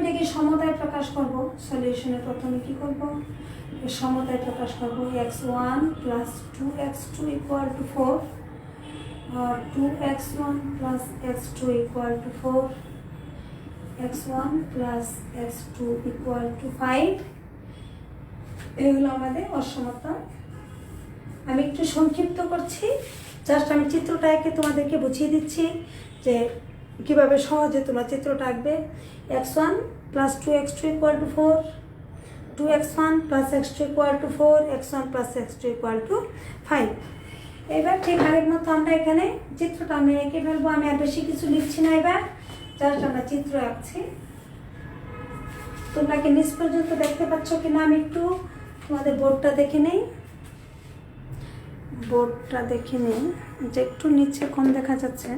এটাকে সমতায় প্রকাশ করব। সলিউশনে প্রথমে কি করব? সমতায় প্রকাশ করব। x1 plus 2x2 equal to 4, আর 2x1 plus x2 equal to 4, x1 plus x2 equal to 5। এই হলো আমাদের অসমতা। আমি একটু সংক্ষিপ্ত করছি, জাস্ট আমি চিত্রটা এঁকে তোমাদেরকে বুঝিয়ে দিচ্ছি যে কীভাবে সহজে তোমরা চিত্রটা আঁকবে। x1 plus 2x2 equal to 4, 2x1 plus x2 equal to 4, x1 plus x2 equal to 5। এবার ঠিক আগের মতো আমরা এখানে চিত্রটা আমরা এঁকে ফেলবো। আমি আর বেশি কিছু লিখছি না, এবার জাস্ট আমরা চিত্র আঁকছি। তোমরা কি নিচ পর্যন্ত দেখতে পাচ্ছ কিনা আমি একটু তোমাদের বোর্ডটা দেখে নেই। যে একটু নিচে কম দেখা যাচ্ছে।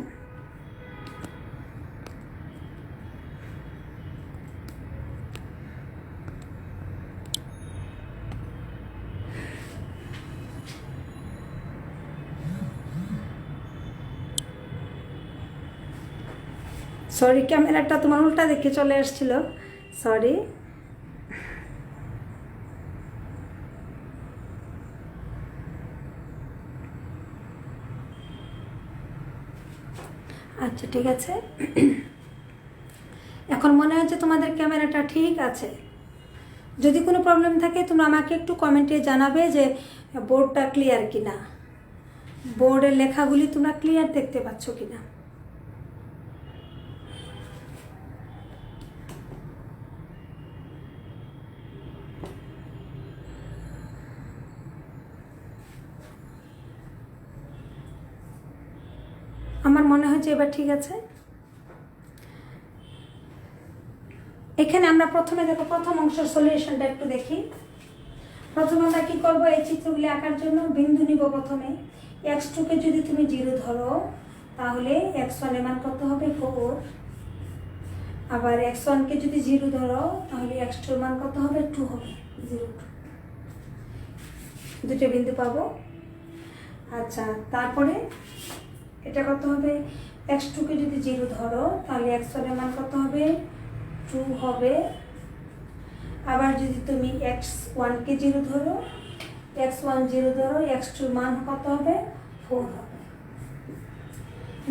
সরি, ক্যামেরাটা তোমার উল্টা দেখে চলে আসছিল, সরি। আচ্ছা, ঠিক আছে। এখন মনে হচ্ছে তোমাদের ক্যামেরাটা ঠিক আছে। যদি কোনো প্রবলেম থাকে তোমরা আমাকে একটু কমেন্টে জানাবে যে বোর্ডটা ক্লিয়ার কিনা, বোর্ডের লেখাগুলি তোমরা ক্লিয়ার দেখতে পাচ্ছ কিনা। আমার মনে হয় যে এবার ঠিক আছে। এখানে আমরা প্রথমে দেখো প্রথম অংশের সলিউশনটা একটু দেখি। প্রথমে আমরা কি করব? এই চিত্রগুলি আঁকার জন্য বিন্দু নিব। প্রথমে x2 কে যদি তুমি 0 ধরো তাহলে x1 এর মান কত হবে? 4। আবার x1 কে যদি 0 ধরো তাহলে x2 এর মান কত হবে? 2 হবে। 0 2 দুটো বিন্দু পাবো। আচ্ছা, তারপরে এটা কত হবে? x2 কে যদি 0 ধরো তাহলে x1 এর মান কত হবে? 2 হবে। আবার যদি তুমি x1 কে 0 ধরো, x1 0 ধরো, x2 এর মান কত হবে? 4 হবে।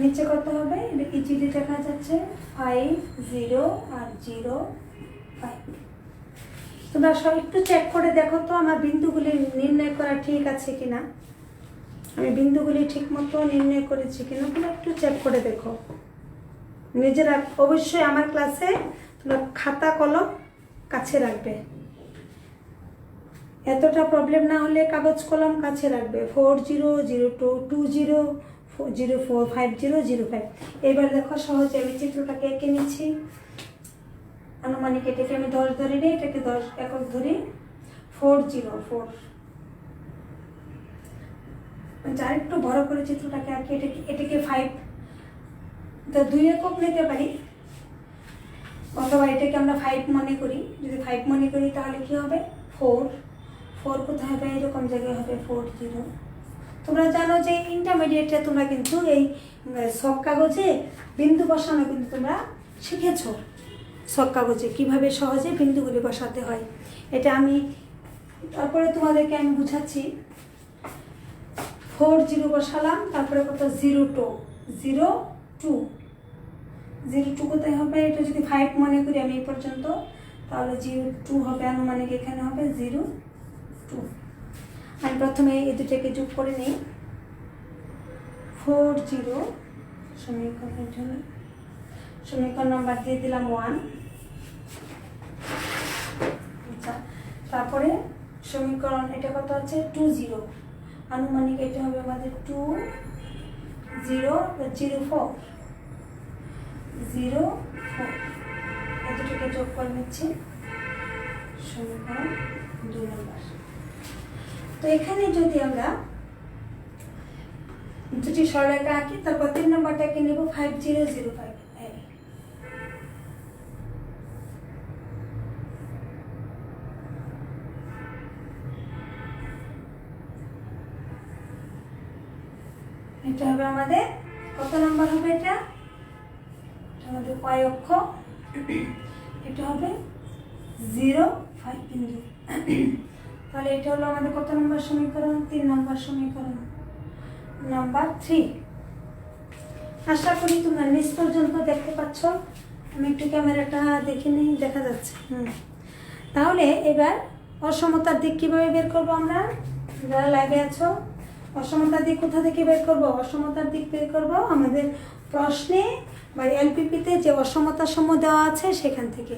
নিচে কত হবে? এটা ইজিলি দেখা যাচ্ছে 5 0 আর 0 5। তোমরা সব একটু চেক করে দেখো তো আমার বিন্দুগুলি নির্ণয় করা ঠিক আছে কিনা, আমি বিন্দুগুলি ঠিক মতো নির্ণয় করেছি কিনা তোমরা একটু চেক করে দেখো নিজেরা। অবশ্যই আমার ক্লাসে তোমরা খাতা কলম কাছে রাখবে, এতটা প্রবলেম না হলে কাগজ কলম কাছে রাখবে। 4 0 0 2 2 0 0 4 5 0 0 5। এবার দেখো সহজে আমি চিত্রটাকে এঁকে নিচ্ছি। আনুমানিক এটাকে আমি 10 ধরে নিই, এটাকে 10 একক ধরি। 4 0 4, যার একটু বড় করে চিত্রটাকে আঁকি। এটাকে 5, তো 2 একক নিতে পারি, অথবা এটাকে আমরা 5 মনে করি। যদি 5 মনে করি তাহলে কি হবে? 4 4 কোথায় হবে? এরকম জায়গায় হবে 4 0। তোমরা জানো যে ইন্টারমিডিয়েটে তোমরা কিন্তু এই ছক কাগজে বিন্দু বসানো কিন্তু তোমরা শিখেছো। ছক কাগজে কীভাবে সহজে বিন্দুগুলি বসাতে হয় এটা আমি তারপরে তোমাদেরকে আমি বুঝাচ্ছি। 4 0 বসালাম, তারপরে কত? 0 2 0 2 0 2 কোথায় হবে? এটা যদি 5 মনে করি আমি এই পর্যন্ত, তাহলে 0 2 হবে। আনুমানিক এখানে হবে 0 2। আমি প্রথমে এই দুটাকে যোগ করে নিই। 4 0 সমীকরণের জন্য সমীকরণ নাম্বার দিয়ে দিলাম 1। আচ্ছা, তারপরে সমীকরণ এটা কত আছে? 2 0। আনুমানিক এটা হবে আমাদের 2 0 0 4 0 4। এই দুটোকে যোগ করে নিচ্ছি, সমীকরণ 2 নম্বর। তো এখানে যদি আমরা দুটি সরলরেখা আঁকি, তারপর 3 নম্বরটাকে নেব 5 0 0 5। এটা হবে আমাদের কত নম্বর হবে? এটা আমাদের y অক্ষ। এটা হবে 0 5 বিন্দু। তাহলে এটা হলো আমাদের কত নম্বর সমীকরণ? 3 নম্বর সমীকরণ, নাম্বার 3। আশা করি তোমরা নিচ পর্যন্ত দেখতে পাচ্ছ। আমি একটু ক্যামেরাটা দেখে নিই, দেখা যাচ্ছে। তাহলে এবার অসমতার দিক কিভাবে বের করবো আমরা? যারা লাইভে আছো, অসমতার দিক কোথা থেকে বের করব? অসমতার দিক বের করব আমাদের প্রশ্নে বা এলপিপিতে যে অসমতা সমূহ দেওয়া আছে সেখান থেকে।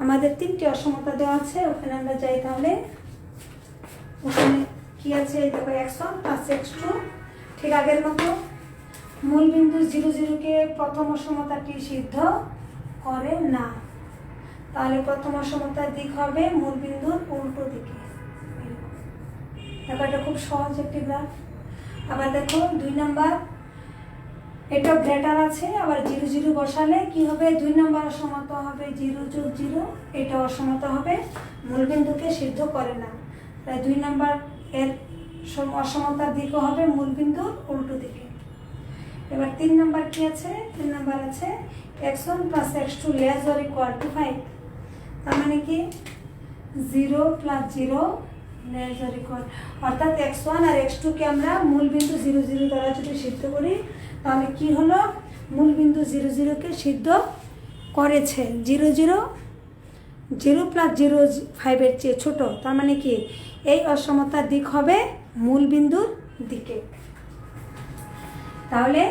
আমাদের 3টি অসমতা দেওয়া আছে, ওখানে আমরা যাই। তাহলে ওখানে কি আছে? দেখো x1 + x2, ঠিক আগের মতো। মূল বিন্দু 0 0-কে প্রথম অসমতাটি সিদ্ধ করে না, তাহলে প্রথম অসমতার দিক হবে মূল বিন্দুর উল্টো দিকে। দেখো এটা খুব সহজ একটি গ্রাফ। আবার দেখো 2 নম্বর, এটা গ্রেটার আছে, আবার 0 0 বসালে কি হবে? 2 নম্বর অসমতা হবে 0 যোগ 0, এটা অসমতা হবে মূলবিন্দুকে সিদ্ধ করে না, তাই 2 নম্বর এর অসমতার দিকও হবে মূলবিন্দুর উল্টো দিকে। এবার 3 নম্বর কি আছে? 3 নম্বর আছে x1 + x2 ≤ 5। তার মানে কি 0 + 0 ≤ অর্থাৎ x1 আর x2-কে আমরা মূলবিন্দু 0 0 দ্বারা যদি সিদ্ধ করি তাহলে কি হলো? মূলবিন্দু 0 0-কে সিদ্ধ করেছে। 0 0 0 + 0 5-এর চেয়ে ছোট, তার মানে কি এই অসমতার দিক হবে মূলবিন্দুর দিকে। তাহলে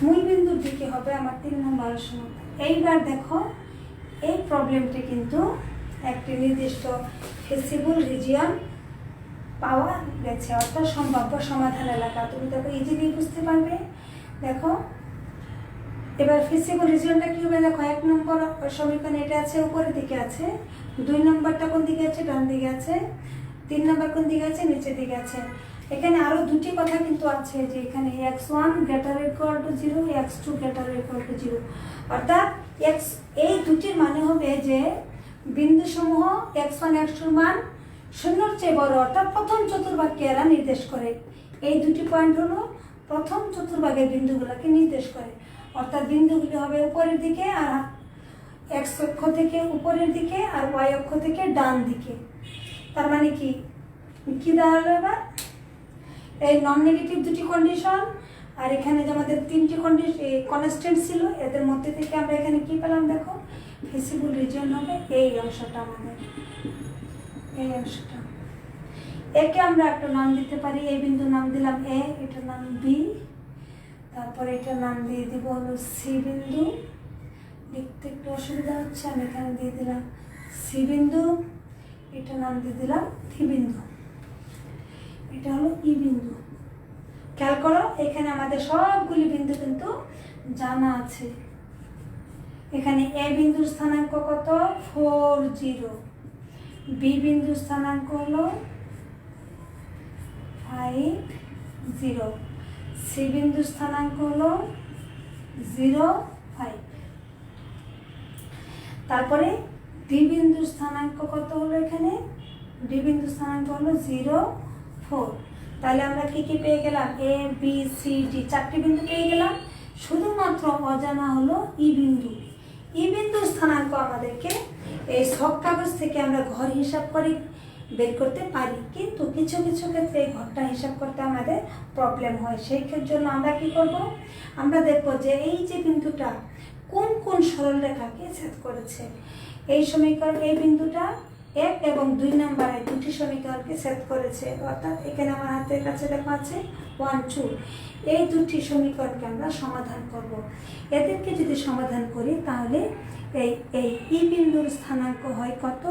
মূলবিন্দুর দিকে হবে আমার 3 নম্বর অসমতা। এইবার দেখো এই প্রবলেমটি কিন্তু একটি নির্দিষ্ট ফিজিবল রিজিয়ন পাওয়া গেছে, অর্থাৎ সম্ভাব্য সমাধান এলাকা। তুমি দেখো ইজিলি বুঝতে পারবে। দেখো এবার ফিজিবল রিজিয়নটা কি হবে? দেখো 1 নম্বর সমীকরণ এটা আছে, উপরের দিকে আছে। 2 নম্বরটা কোন দিকে আছে? ডান দিকে আছে। 3 নম্বর কোন দিকে আছে? নিচের দিকে আছে। এখানে আরো দুটি কথা কিন্তু আছে, যে এখানে x1 ≥ 0, x2 ≥ 0, অর্থাৎ এই দুটির মানে হবে যে বিন্দুসমূহ x1 x2 মান 0-র চেয়ে বড়, অর্থাৎ প্রথম চতুর্ভাগকে এরা নির্দেশ করে। এই দুটি পয়েন্ট হলো প্রথম চতুর্ভাগের বিন্দুগুলোকে নির্দেশ করে, অর্থাৎ বিন্দুগুলি হবে উপরের দিকে, আর x অক্ষ থেকে উপরের দিকে আর y অক্ষ থেকে ডান দিকে। তার মানে কি কি দাঁড়ালো? এবার এই নন নেগেটিভ দুটি কন্ডিশন, আর এখানে যে আমাদের তিনটি কনস্ট্যান্ট ছিল, এদের মধ্যে থেকে আমরা এখানে কি পেলাম দেখো, ফিজিবল রিজিয়ন হবে এই অংশটা আমাদের, এই অংশটা। একে আমরা একটা নাম দিতে পারি, এই বিন্দু নাম দিলাম এ, এটার নাম বি, তারপরে এটার নাম দিয়ে দিব হলো সি বিন্দু। লিখতে একটু অসুবিধা হচ্ছে, আমি এখানে দিয়ে দিলাম সি বিন্দু, এটার নাম দিয়ে দিলাম ডি বিন্দু, এটা হলো ই বিন্দু। খেয়াল করো এখানে আমাদের সবগুলি বিন্দু কিন্তু জানা আছে। এখানে এ বিন্দুর স্থানাঙ্ক কত, 40, বি বিন্দুর স্থানাঙ্ক হলো 50, সি বিন্দুর স্থানাঙ্ক হলো 05, তারপরে ডি বিন্দুর স্থানাঙ্ক কত হলো, এখানে ডি বিন্দুর স্থানাঙ্ক হলো 04। তাহলে আমরা কি কি পেয়ে গেলাম, এ বি সি ডি, চারটি বিন্দু পেয়ে গেলাম। শুধুমাত্র অজানা হলো ই বিন্দু। ই বিন্দুর স্থানাঙ্ক আমাদেরকে এই ছক কাগজ থেকে আমরা ঘর হিসাব করে বের করতে পারি, কিন্তু কিছু কিছু ক্ষেত্রে এই ঘরটা হিসাব করতে আমাদের প্রবলেম হয়। সেই জন্য আমরা কি করব, আমরা দেখব যে এই যে বিন্দুটা কোন কোন সরলরেখাকে ছেদ করেছে। এই সমীকরণ, এই বিন্দুটা 1 এবং 2 নম্বরে দুটি সমীকরণকে ছেদ করেছে, অর্থাৎ এখানে আমার হাতের কাছে লেখা আছে 1 2। এই দুটি সমীকরণকে আমরা সমাধান করব। এদেরকে যদি সমাধান করি তাহলে এই এই ই বিন্দুর স্থানাঙ্ক হয় কত,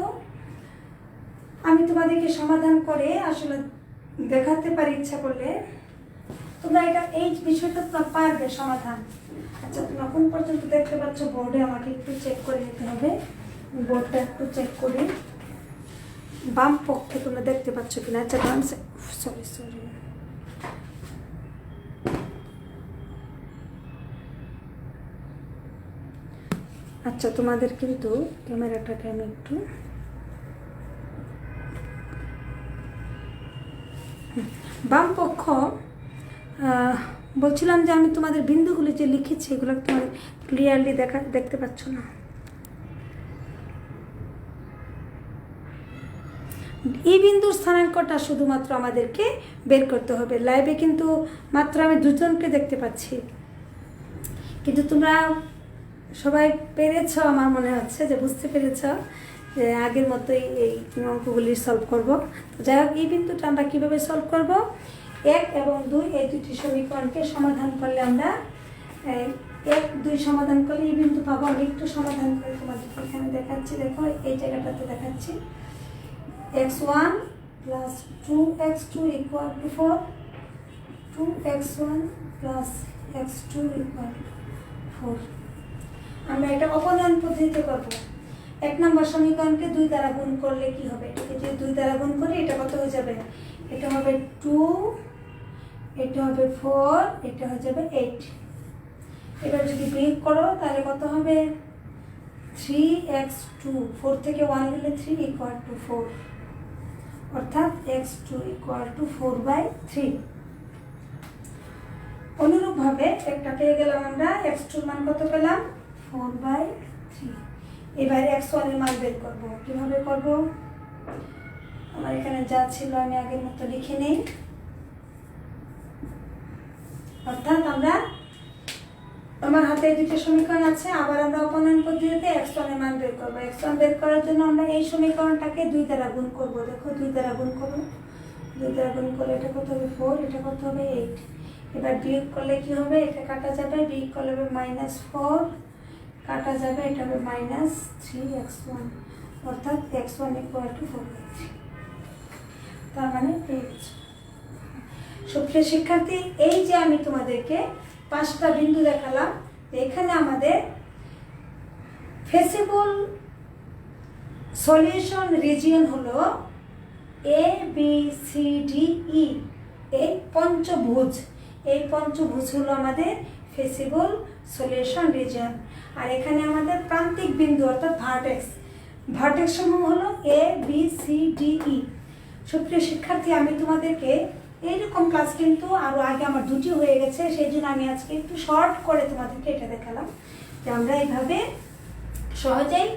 আমি তোমাদেরকে সমাধান করে আসলে দেখাতে পারি ইচ্ছা করলে। তোমরা এটা এই বিষয়টা তোমরা পারবে সমাধান। আচ্ছা, তোমরা কোন পর্যন্ত দেখতে পাচ্ছ বোর্ডে, আমাকে একটু চেক করে নিতে হবে। বোর্ডটা একটু চেক করি, বাম পক্ষে তোমরা দেখতে পাচ্ছ কিনা। আচ্ছা, সরি, আচ্ছা তোমাদের কিন্তু ক্যামেরাটাকে আমি একটু বাম পক্ষ বলছিলাম যে আমি তোমাদের বিন্দুগুলি যে লিখেছি এগুলো তোমার ক্লিয়ারলি দেখতে পাচ্ছ না। এই বিন্দুর স্থানাঙ্কটা শুধুমাত্র আমাদেরকে বের করতে হবে। লাইভে কিন্তু মাত্র আমি দুজনকে দেখতে পাচ্ছি, কিন্তু তোমরা সবাই পেরেছ, আমার মনে হচ্ছে যে বুঝতে পেরেছ যে আগের মতোই এই অঙ্কগুলি সলভ করব। যাই হোক, এই বিন্দুটা আমরা কীভাবে সলভ করব, 1 এবং 2 এই দুটি সমীকরণকে সমাধান করলে আমরা 1 2 সমাধান করলে এই বিন্দু পাবো। আমি একটু সমাধান করে তোমাদেরকে এখানে দেখাচ্ছি, দেখো এই জায়গাটাতে দেখাচ্ছি। x1 plus 2x2 equal to 4, 2x1 plus x2 equal to 4। আমরা এটা অপনয়ন পদ্ধতিতে করব। 1 নম্বর সমীকরণকে 2 দ্বারা গুণ করলে কি হবে, এটাকে যদি 2 দ্বারা গুণ করি এটা কত হয়ে যাবে, এটা হবে 2, এটা হবে 4, এটা হয়ে যাবে 8। এবার যদি বিয়োগ করো তাহলে কত হবে, 3x2, 4 থেকে 1 গেলে 3 equal to 4, অর্থাৎ x2 equal to 4/3। অনুরূপভাবে একটা পেয়ে গেলাম আমরা, x2 এর মান কত পেলাম, 4/3। এবার x1 এর মান বের করব। কিভাবে করব, আমার এখানে যা ছিল আমি আগের মতো লিখে নেই। অর্থাৎ আমার হাতে দুটো সমীকরণ আছে, আবার আমরা অপনয়ন পদ্ধতিতে x1 এর মান বের করব। x1 বের করার জন্য আমরা এই সমীকরণটাকে 2 দ্বারা গুণ করব। দেখো 2 দ্বারা গুণ করব, 2 দ্বারা গুণ করলে এটা কত হবে 4, এটা কত হবে 8। এবার বিয়োগ করলে কি হবে, এটা কাটা যাবে, বিয়োগ করলে হবে -4, কাটা যাবে, এটা হবে -3x1, অর্থাৎ x1 equal to 4/3। তার মানে সুপ্রিয় শিক্ষার্থী, এই যে আমি তোমাদেরকে 5টা বিন্দু দেখালাম, এখানে আমাদের ফেসিবল সলিউশন রিজিয়ন হলো A B C D E, এই পঞ্চভুজ। এই পঞ্চভুজ হলো আমাদের ফেসিবল সলিউশন রিজিয়ন। আর এখানে আমাদের প্রান্তিক বিন্দু অর্থাৎ ভার্টেক্স সমূহ হলো A B C D E. সুপ্রিয় শিক্ষার্থী, আমি তোমাদেরকে এইরকম ক্লাস কিন্তু আরও আগে আমার দুটি হয়ে গেছে, সেই জন্য আমি আজকে একটু শর্ট করে তোমাদেরকে এটা দেখালাম যে আমরা এইভাবে সহজেই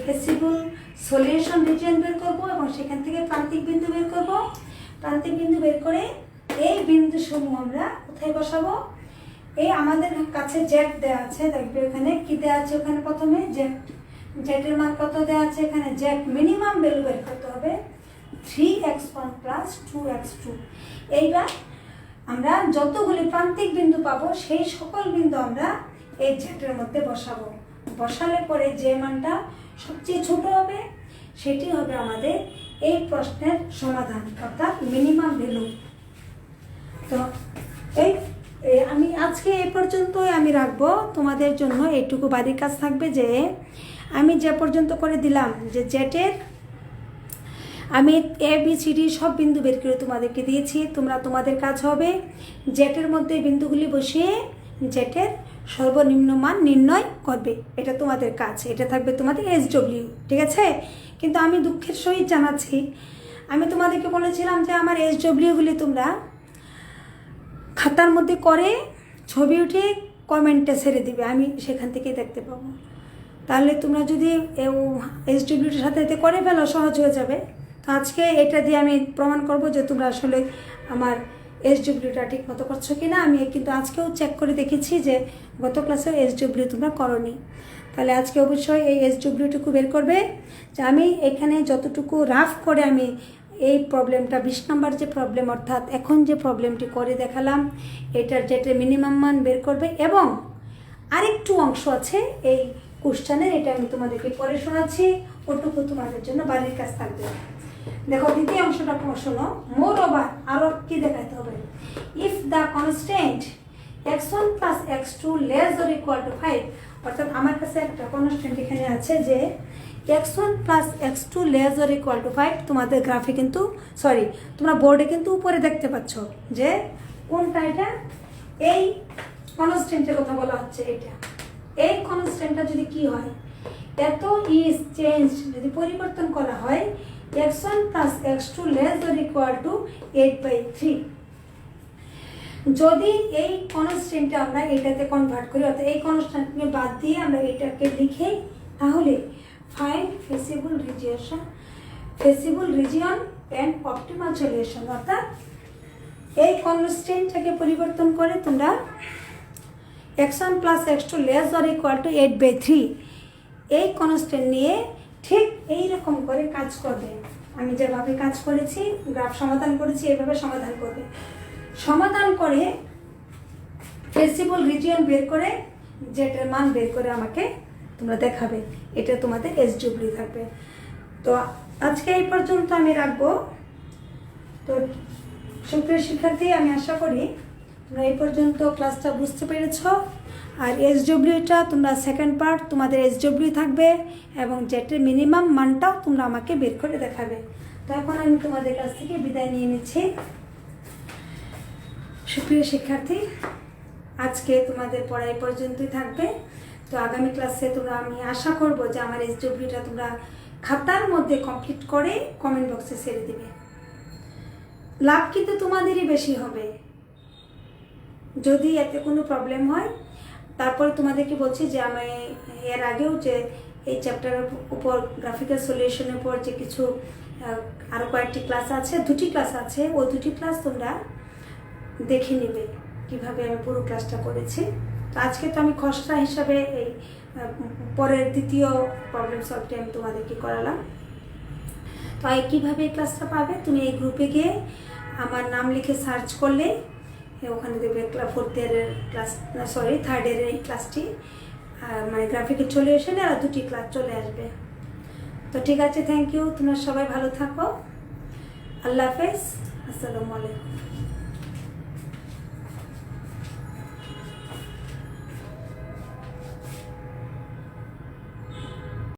ফেসিবল সলিউশন রিজিয়ন বের করবো এবং সেখান থেকে প্রান্তিক বিন্দু বের করব। প্রান্তিক বিন্দু বের করে এই বিন্দু সমূহ আমরা কোথায় বসাবো? এই আমাদের কাছে জেড দেওয়া আছে, দেখবে এখানে কি দেওয়া আছে, ওখানে প্রথমে জেড, জেডের মান কত দেওয়া আছে, এখানে জেড মিনিমাম ভ্যালু বের করতে হবে 3x1 প্লাস 2x2। এইবার আমরা যতগুলি প্রান্তিক বিন্দু পাবো সেই সকল বিন্দু আমরা এই জেডের মধ্যে বসাবো। বসালে পরে যে মানটা সবচেয়ে ছোট হবে সেটি হবে আমাদের এই প্রশ্নের সমাধান, অর্থাৎ মিনিমাম ভ্যালু। তো আমি আজকে এই পর্যন্তই আমি রাখবো। তোমাদের জন্য এইটুকু বাড়ির কাজ থাকবে যে আমি যে পর্যন্ত করে দিলাম যে জেটের আমি ABCD সব বিন্দু বের করে তোমাদেরকে দিয়েছি। তোমাদের কাজ হবে জেটের মধ্যে বিন্দুগুলি বসিয়ে জেটের সর্বনিম্ন মান নির্ণয় করবে, এটা তোমাদের কাজ। এটা থাকবে তোমাদের SW, ঠিক আছে? কিন্তু আমি দুঃখের সহিত জানাচ্ছি, আমি তোমাদেরকে বলেছিলাম যে আমার SWগুলি তোমরা খাতার মধ্যে করে ছবি উঠে কমেন্টে ছেড়ে দিবে, আমি সেখান থেকেই দেখতে পাবো। তাহলে তোমরা যদি SWটির সাথে এতে করে ফেলো সহজ হয়ে যাবে। তো আজকে এটা দিয়ে আমি প্রমাণ করব যে তোমরা আসলে আমার SWটা ঠিক মতো করছো কি না। আমি কিন্তু আজকেও চেক করে দেখেছি যে গত ক্লাসেও SW তোমরা করোনি। তাহলে আজকে অবশ্যই এই SWটুকু বের করবে। যে আমি এখানে যতটুকু রাফ করে আমি এই প্রবলেমটা 20 নম্বর যে প্রবলেম, অর্থাৎ এখন যে প্রবলেমটি করে দেখালাম, এটার যেটা মিনিমাম মান বের করবে। এবং আরেকটু অংশ আছে এই কোশ্চেনের, এটা আমি তোমাদেরকে পরে শোনাচ্ছি, ওটুকু তোমাদের জন্য বাড়ির কাজ থাকবে। দেখো দ্বিতীয় অংশটা শোনো। মোর ওভার আরো কি দেখাতে হবে, if the constant x1 plus x2 less or equal to 5, অর্থাৎ আমার কাছে একটা কনস্ট্যান্ট এখানে আছে যে x1 plus x2 less or equal to 5। তোমাদের গ্রাফে কিন্তু তোমরা বোর্ডে কিন্তু উপরে দেখতে পাচ্ছ যে কোনটা, এটা এই কনস্ট্যান্টের কথা বলা হচ্ছে। এটা এই কনস্ট্যান্টটা যদি কি হয়, এত ইজ চেঞ্জ যদি পরিবর্তন করা হয় x1 plus x2 less or equal to 8/3, যদি এই কনস্ট্যান্টটা আমরা এটাতে কনভার্ট করি, অর্থাৎ এই কনস্ট্যান্টকে বাদ দিয়ে আমরা এটাকে লিখি, তাহলে find feasible region and optimal solution, অর্থাৎ এই কনস্ট্যান্টটাকে পরিবর্তন করে তোমরা x1 plus x2 less or equal to 8/3 এই কনস্ট্যান্ট নিয়ে ঠিক এইরকম করে কাজ করবে। আমি যেভাবে কাজ করেছি, গ্রাফ সমাধান করেছি, এইভাবে সমাধান করবে। সমাধান করে ফেসিবল রিজিয়ন বের করে যেটার মান বের করে আমাকে তোমরা দেখাবে, এটা তোমাদের SW থাকবে। তো আজকে এই পর্যন্ত আমি রাখবো। তো সুপ্রিয় শিক্ষার্থী, আমি আশা করি তোমরা এই পর্যন্ত ক্লাসটা বুঝতে পেরেছ। আর SWটা তোমরা সেকেন্ড পার্ট তোমাদের SW থাকবে এবং যেটার মিনিমাম মানটাও তোমরা আমাকে বের করে দেখাবে। তো এখন আমি তোমাদের কাছ থেকে বিদায় নিয়ে নিচ্ছি। সুপ্রিয় শিক্ষার্থী, আজকে তোমাদের পড়া এই পর্যন্তই থাকবে। তো আগামী ক্লাসে আমি আশা করব যে আমার SWটা তোমরা খাতার মধ্যে কমপ্লিট করে কমেন্ট বক্সে ছেড়ে দিবে। লাভ কিন্তু তোমাদেরই বেশি হবে যদি এতে কোনো প্রবলেম হয়। তারপরে তোমাদেরকে বলছি যে আমি এর আগেও যে এই চ্যাপ্টারের উপর গ্রাফিক্যাল সলিউশনের উপর যে কিছু আরও কয়েকটি ক্লাস আছে, 2টি ক্লাস আছে, ওই 2টি ক্লাস তোমরা দেখে নেবে কিভাবে আমি পুরো ক্লাসটা করেছি। তো আজকে তো আমি খসড়া হিসাবে এই পরের দ্বিতীয় প্রবলেম সলভটি আমি তোমাদেরকে করালাম। তো কীভাবে এই ক্লাসটা পাবে, তুমি এই গ্রুপে গিয়ে আমার নাম লিখে সার্চ করলে ওখানে দেখবে থার্ড ইয়ারের এই ক্লাসটি মানে গ্রাফিক্যাল সলিউশনে আর 2টি ক্লাস চলে আসবে। তো ঠিক আছে, থ্যাংক ইউ। তোমরা সবাই ভালো থাকো। আল্লাহ হাফেজ, আসসালামু আলাইকুম।